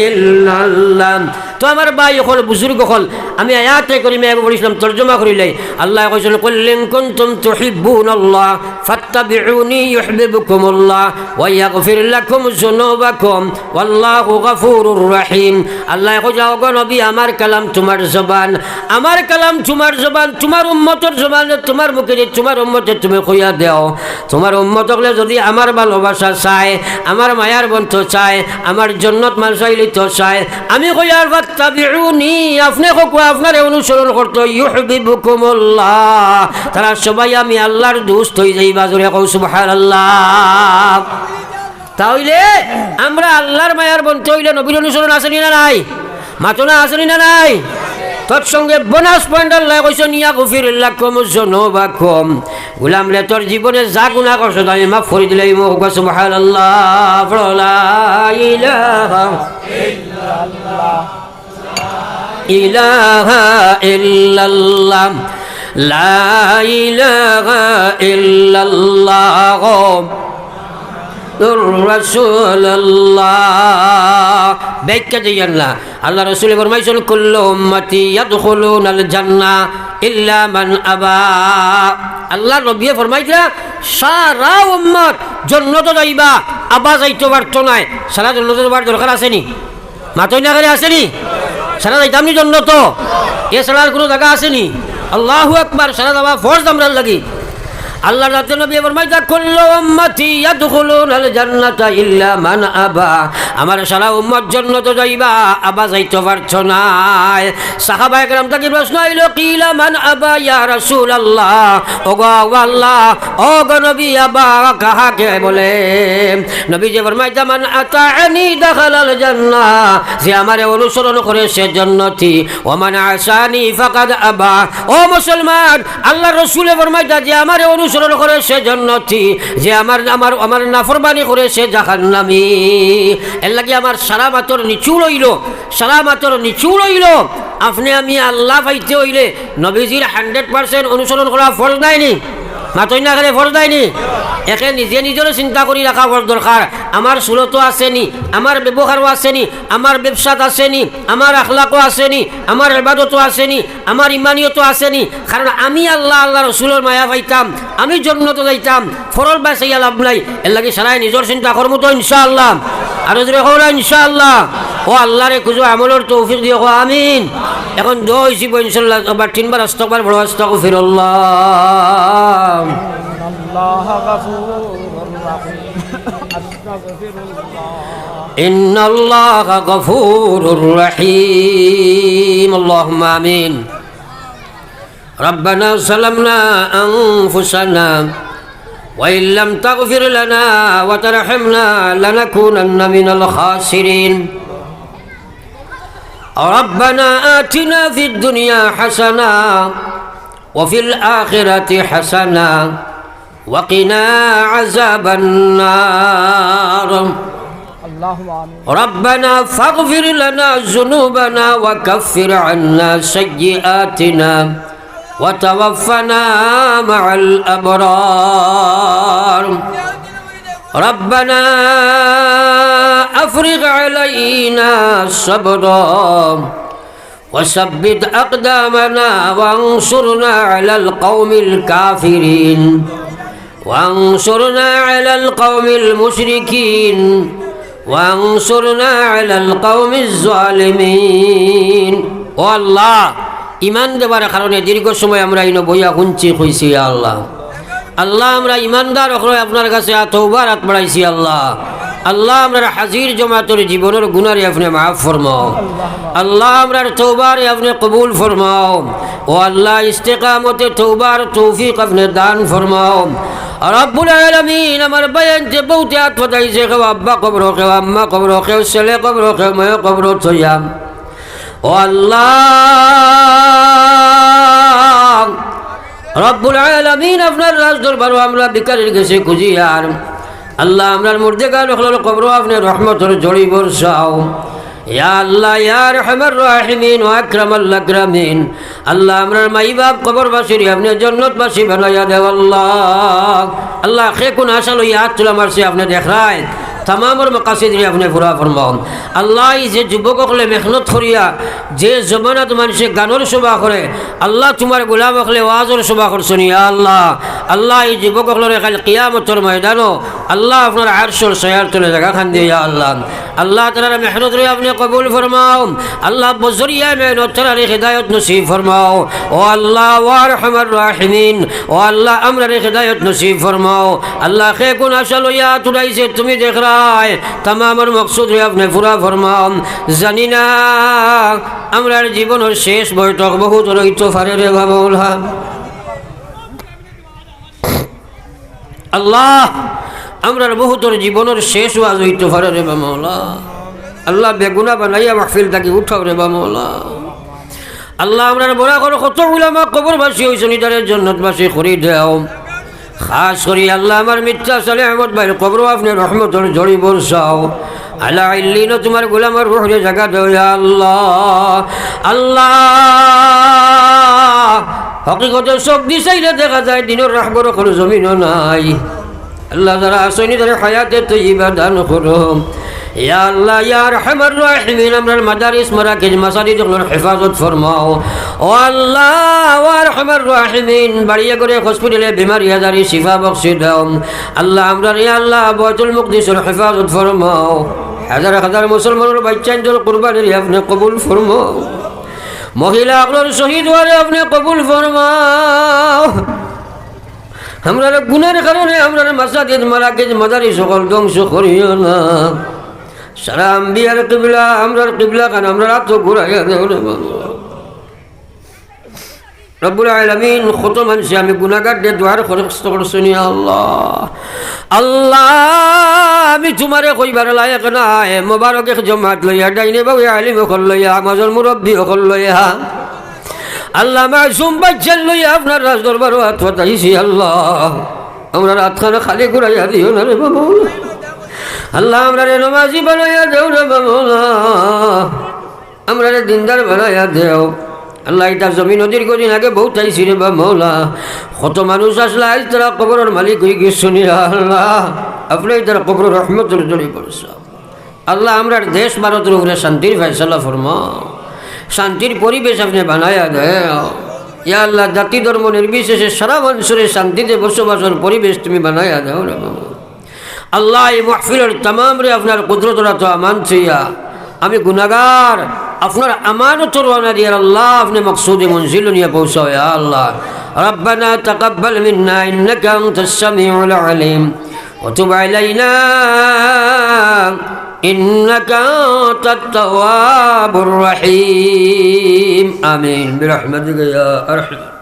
ইল্লাল্লাহ। তো আমার ভাই হল বুজুর্গ হল আমি আয়াতে করি মেয়ে বলেছিলাম তর্জমা করিলে আল্লাহ কইছেন কুল ইন কুনতুম তুহিব্বুনাল্লাহ ফাত্তাবিউনি ইউহিব্বুকুমুল্লাহ ওয়া ইয়াগফির লাকুম যুনুবাকুম ওয়াল্লাহু গফুরুর রহিম। আল্লাহ কই যাও গো নবী আমার কালাম তোমার জবান, আমার কালাম তোমার জবান, তোমার উম্মতের জবান তোমার মুখে তোমার উম্মতের তুমি কইয়া দাও তোমার উম্মত হলে যদি আমার ভালোবাসা চায়, আমার মায়ার বন্ধু চায়, আমার জান্নাত মান চাইলে তো চায়, আমি কইয়ার ফাত্তাবিউনি আপনি কো আপনারে অনুসরণ করতে ইউহিব্বুকুমুল্লাহ তারা সবাই আমি আল্লাহর দোস্ত হয়ে যাইবা। জোরে কও সুবহানাল্লাহ। তাহলে আমরা আল্লাহর মায়ার বন্ধু হইলে নবীর অনুসরণ আসেনি না নাই, মাতনা আসেনি না নাই। তৎসঙ্গে বোনাস পয়েন্ট আল্লাহ কইছেন ইয়াগফির লাকুম যুনুবাকুম গোলাম রে তোর জীবনে যা গুনাহ করছ আমি মাফ করে দিলাই মুখ সুবহানাল্লাহ লা ইলাহা ইল্লাল্লাহ। ইলাহা ইল্লাল্লাহ লা ইলাহা ইল্লাল্লাহ রাসূলুল্লাহ ব্যাখ্যা দিয়েন না আল্লাহ রাসূল ফরমাইছেন কুল্লু উম্মতি ইয়াদখুলুনাল জান্নাহ ইল্লা মান আবা আল্লাহ নবী ফরমাইছে সারা উম্মত জান্নাতে যাইবা আবা যাইতে পারতো না সারা জান্নাতে যাবার দরকার আছে নি মাতই না করে আছে নি সারা যাইতাম নি জান্নাত এ সারার কোনো জায়গা আছে নি আল্লাহু আকবার সারা যাওয়া ফরজ আমরা লাগি আল্লাহ রাতে নবী ফরমাইতা কুল্লু উম্মতি ইয়াদখুলুনাল জান্নাতা ইল্লা মান আবা আমার সারা উম্মত জান্নাতে যাইবা আবা যাইতে পারছো না সাহাবায়ে কেরাম থেকে প্রশ্ন হইল কিলা মান আবা ইয়া রাসূলুল্লাহ ওগো আল্লাহ ওগো নবী আবা কাহাকে বলে নবী যে ফরমাইতা মান আতাআনি দাখালাল জান্নাহ যে আমারে অনুসরণ করে সে জান্নাতি ওয়া মান আসানি ফাকাদ আবা ও মুসলমান আল্লাহর রাসূল ফরমাইতা যে আমারে অনুসরণ করে সে জান্নাতি যে আমার নাফরমানি করে সে জাহান্নামী এর লাগি আমার সারা মাতর নিচু লইল সারা মাতর নিচু লইল আপনি আমি আল্লাহ পাইতে হইলে নবীজির 100% অনুসরণ করা ফরজ নাইনি মাতই না করে ফরজ নাইনি একে নিজে নিজেরও চিন্তা করি রাখা বড় দরকার আমার সুরতও আসেনি আমার ব্যবহারও আসেনি আমার ব্যবসাত আসেনি আমার আখলাকও আসেনি আমার ইবাদতও আসেনি আমার ইমানিয়তও আসেনি কারণ আমি আল্লাহ রসুলের মায়া পাইতাম আমি জান্নাতে যাইতাম ফরজ বাঁচাইয়া লাভ নাই এর লাগে সারাই নিজের চিন্তা করবো তো ইনশাআল্লাহ আর যদি হলো ইনশাআল্লাহ ও আল্লাহরে খুঁজো আমলের তৌফিক দিয়ে হো আমিন এখন দোয়া হয়েছি ইনশাআল্লাহ আবার 3 বার আস্তাগফির বড় আস্তাগফিরুল্লাহ الله غفور رحيم أستغفر الله إن الله غفور رحيم اللهم آمين ربنا ظلمنا أنفسنا وإن لم تغفر لنا وترحمنا لنكونن من الخاسرين ربنا آتنا في الدنيا حسنة وفي الآخرة حسنة وقنا عذاب النار اللهم آمين ربنا فاغفر لنا ذنوبنا وكفر عنا سيئاتنا وتوفنا مع الأبرار ربنا أفرغ علينا صبرا وثبت أقدامنا وانصرنا على القوم الكافرين وانصرنا على القوم المشركين وانصرنا على القوم الظالمين والله ইমান দেবার কারণে দীর্ঘ সময় আমরা ইনো বইয়া শুনছি কইছি আল্লাহ আল্লাহ আমরা ইমানদার হয়ে আপনার কাছে তওবার হাত বাড়াইছি আল্লাহ আল্লাহ আমরার হাজির জমাতের জীবনের গুনারে আপনি মাফ ফরমাও আল্লাহ আমরার তওবারে আপনি কবুল ফরমাও ও আল্লাহ ইস্তেকামতে তওবার তৌফিক আপনি দান ফরমাও রব্বুল আলামিন আমার বয়ান যে বহুতে হাত ফাটাইছে কেউ আব্বা কবর কেউ আম্মা কবর কেউ ছেলে কবর কেউ মেয়ে কবর থইয়াম ও আল্লাহ রব্বুল আলামিন আপনার রাজ দরবারও আমরা ভিখারির কাছে খুঁজি আর আল্লাহ আমরার মুর্দেগার হল কবর আপনি রহমতের জড়ি বর্ষাও ইয়া আল্লাহ ইয়া আরহামার রাহিমিন ওয়া আকরামাল আকরামিন আল্লাহ আমরার মাই বাপ কবরবাসীর আপনি জান্নাতবাসী বানাইয়া দেও আল্লাহ আল্লাহ খে কোন আশা লইয়া হাত তুলা মারছে আপনি দেখায় तमामर मकासिद अपने पूरा फरमाओ अल्लाह जे जुबक हले मेहनत करिया जे जमानत मानसे गानर शोभा करे अल्लाह तुम्हार गुलाम हले वाजर शोभा करछनी या अल्लाह अल्लाह ये जुबक हले काल कियामतर मैदानो अल्लाह अपना आरशर सयार तले जगह खान दे या अल्लाह अल्लाह ताला मेहनत रे अपने कबूल फरमाओ अल्लाह बजरिया मेहनत ताला रे हिदायत नसीब फरमाओ ओ अल्लाह वारहमर राहिमीन ओ अल्लाह अमर रे हिदायत नसीब फरमाओ अल्लाह खे गुन असल या तुलाई से तुम्हें देख रहा तमाम मकसूद अपने पूरा फरमाओ जानी ना आमरार जीवन शेष बैठक बहुत रहित फारे रे बाबा अल्लाह आमरार बहुत जीवन शेष वाज हईत फारे रे बाबा अल्लाह बेगुना बनाइया महफिल ताकि उठाओ रे बाबा अल्लाह आमरार बड़ा कर कत उलामा कबरबासी हईছেন ইদারে জান্নাতবাসী করে দাও खास करी अल्लाह हमार मिर्जा साले अहमद भाई कब्र अपने रहमत जड़ी बरसाओ আলা ইল্লিন তোমার গোলামের রূহে জায়গা দাও ইয়া আল্লাহ। আল্লাহ হকিকতে সব দিশাইলে দেখা যায় দিনের রাহবর কোনো জমিনও নাই। আল্লাহ যারা আসনি তারা হায়াতে তৈবা দান করো ইয়া আল্লাহ ইয়া আরহামার রাহিমিন। আমরার মাদারিস মারাকিজ মাসাজিদগুলোর হেফাজত ফরমাও ও আল্লাহ ও আরহামার রাহিমিন। বাড়িয়া করে হসপিটালে বিমারি আজারি শিফা বখশি দাও আল্লাহ। আমরার ইয়া আল্লাহ বাইতুল মুকদ্দিসের হেফাজত ফরমাও। হাজার হাজার মুসলমানের বাচ্চাদের কুরবানির আপনি কবুল ফরমাও। মহিলা আপনার শহীদ হওয়ারে আপনি কবুল ফরমাও। আমরা গুণের কারণে আমরা মাসাজিদ মারাকিজ মাদারি সকল ধ্বংস করিও না। সারা আম্বিয়ার কিবলা আমরার কিবলা কান আমরা তো ঘুরাইয়া দেও না রব্বুল আলামিন। কত মানুষ আমি গুনাহগার দিয়ে দুয়ার খরচ করছি আল্লাহ। আল্লাহ আমি তোমারে কইবার লায়ক নাই। মোবারক এক জমাত লইয়া ডাইনে বাবু আলিম ওখল লইয়া আমাজন মুরব্বী ওখল লইয়া আল্লাহ মাসুম বাচ্চান লইয়া আপনার রাজ দরবারও হাত পাতাইছি আল্লাহ। আমরা রাতখানা খালি ঘুরাইয়া দিও না রে বাবু আল্লাহ। আমরা রে নমাজি বানাইয়া দেও রে বাবু। আমরা রে দিনদার বানাইয়া দেও আল্লাহ। এটা জমি নদীর কদিন আগে বহুত আইসি রে বা মৌলা। কত মানুষ আসলে আজ তারা কবরের মালিক হয়ে গেছে আল্লাহ। আপনি তারা কবর রহমতের জড়িয়ে পড়েছে আল্লাহ। আমরা দেশ ভারতের উপরে শান্তির ফয়সালা ফরমাও। শান্তির পরিবেশ আপনি বানাইয়া দেও ইয়া আল্লাহ। জাতি ধর্ম নির্বিশেষে সারা মানুষের শান্তিতে বসবাসের পরিবেশ তুমি বানাইয়া দেও রে বাবু আল্লাহ। এই মাহফিলের তামাম রে আপনার কুদরতরা তো আমান ছিয়া। আমি গুনাহগার আপনার আমানত রওনা দিয়ে আল্লাহ আপনি মকসুদে মঞ্জিল নিয়ে পৌঁছাও ইয়া আল্লাহ। ربنا تقبل منا إنك أنت السميع العليم وتب علينا إنك أنت التواب الرحيم آمين برحمتك يا أرحم